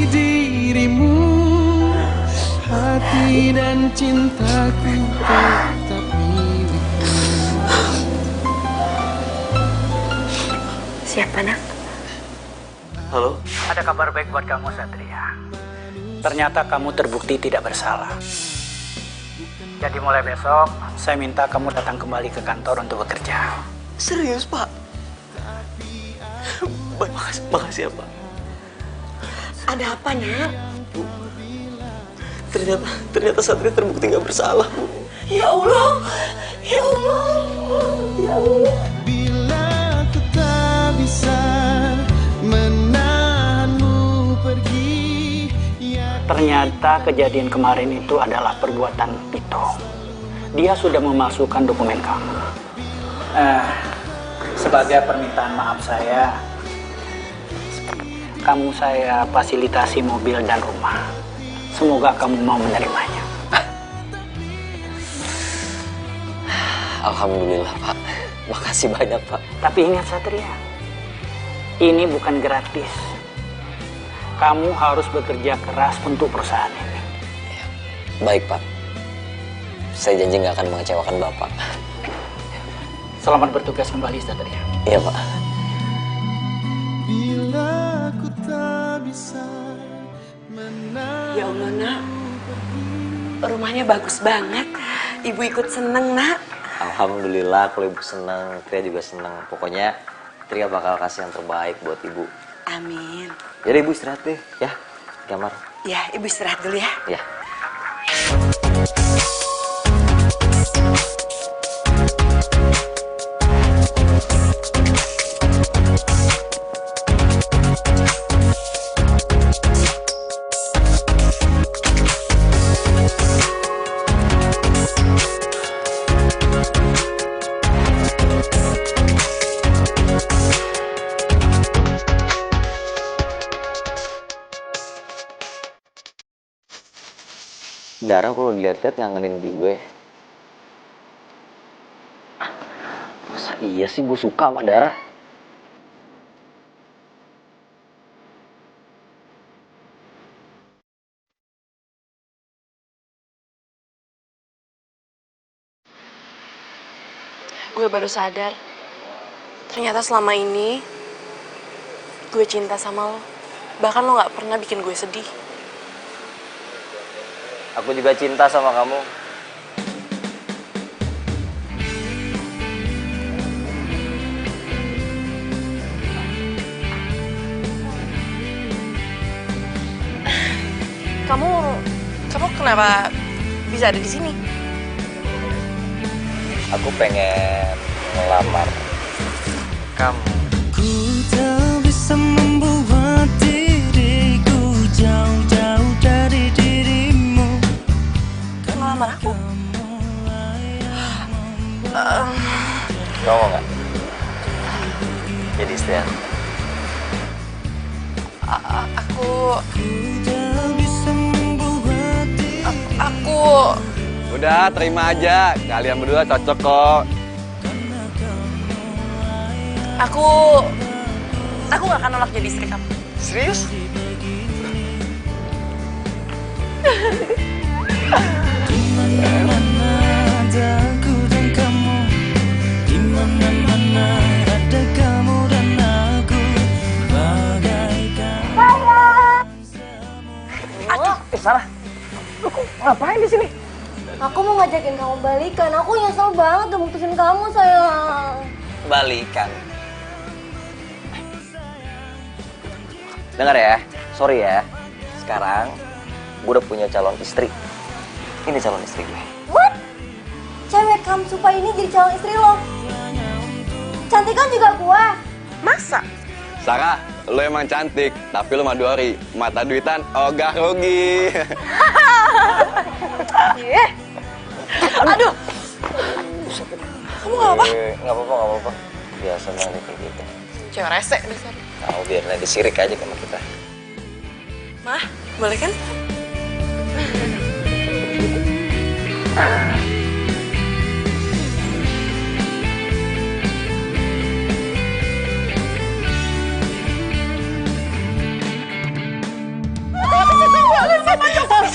dirimu, hati dan cintaku tetap milikmu. Siapa nak? Halo? Ada kabar baik buat kamu, Satria. Ternyata kamu terbukti tidak bersalah. Jadi mulai besok, saya minta kamu datang kembali ke kantor untuk bekerja. Serius Pak? Makasih ya Pak. Ada apa nak? Ternyata Satria terbukti nggak bersalah Bu. Ya Allah, ya Allah, ya Allah. Bila ku tak bisa menahanmu pergi, ya Ternyata kejadian kemarin itu adalah perbuatan Tito. Dia sudah memalsukan dokumen kamu. Sebagai permintaan maaf saya, kamu saya fasilitasi mobil dan rumah. Semoga kamu mau menerimanya. Alhamdulillah Pak, makasih banyak Pak. Tapi ingat Satria, ini bukan gratis. Kamu harus bekerja keras untuk perusahaan ini. Baik Pak, saya janji nggak akan mengecewakan Bapak. Selamat bertugas kembali Satria. Iya Pak. bila ku tak bisa Ya Allah nak, rumahnya bagus banget. Ibu ikut seneng nak. Alhamdulillah, kalau Ibu senang, Tria juga senang. Pokoknya Tria bakal kasih yang terbaik buat Ibu. Amin. Jadi Ibu istirahat deh, ya, di kamar. Ya, ibu istirahat dulu ya. Ya. Dara kalau dilihat-lihat ngangenin gue. Masa iya sih gue suka sama Dara? Gue baru sadar, ternyata selama ini gue cinta sama lo. Bahkan lo gak pernah bikin gue sedih. Aku juga cinta sama kamu. Kamu kenapa bisa ada di sini? Aku pengen ngelamar kamu. Ku tak bisa membuat diriku jauh-jauh dari dirimu. Ngelamar aku? Kamu mau gak? Jadi istri aku. Udah, terima aja. Kalian berdua cocok kok. Aku gak akan nolak jadi istri kamu. Serius? Dimana ada aku dan kamu, dimana Ngapain di sini? Aku mau ngajakin kamu balikan. Aku nyesel banget udah mutusin kamu, sayang. Balikan. Dengar ya, sorry ya. Sekarang gue udah punya calon istri. Ini calon istri gue. What? Cewek kamu supaya ini jadi calon istri lo? Cantikan juga gue. Masa? Sarah, lo emang cantik, tapi lo madori. Mata duitan, ogah rugi. Aduh. Kamu nggak apa? Nggak apa-apa. Biasa banget kayak gitu. Cewek rese dasar. Tahu biar disirik aja sama kita. Mah, boleh kan?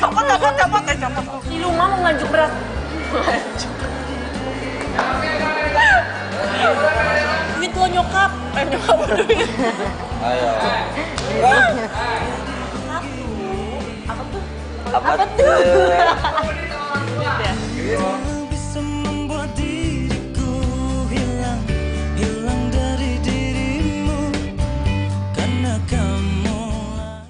Copot. Di rumah mau nganjuk berat. Duit lo nyokap. Nyokap duit. Ayo. Apa tuh? Apa tuh?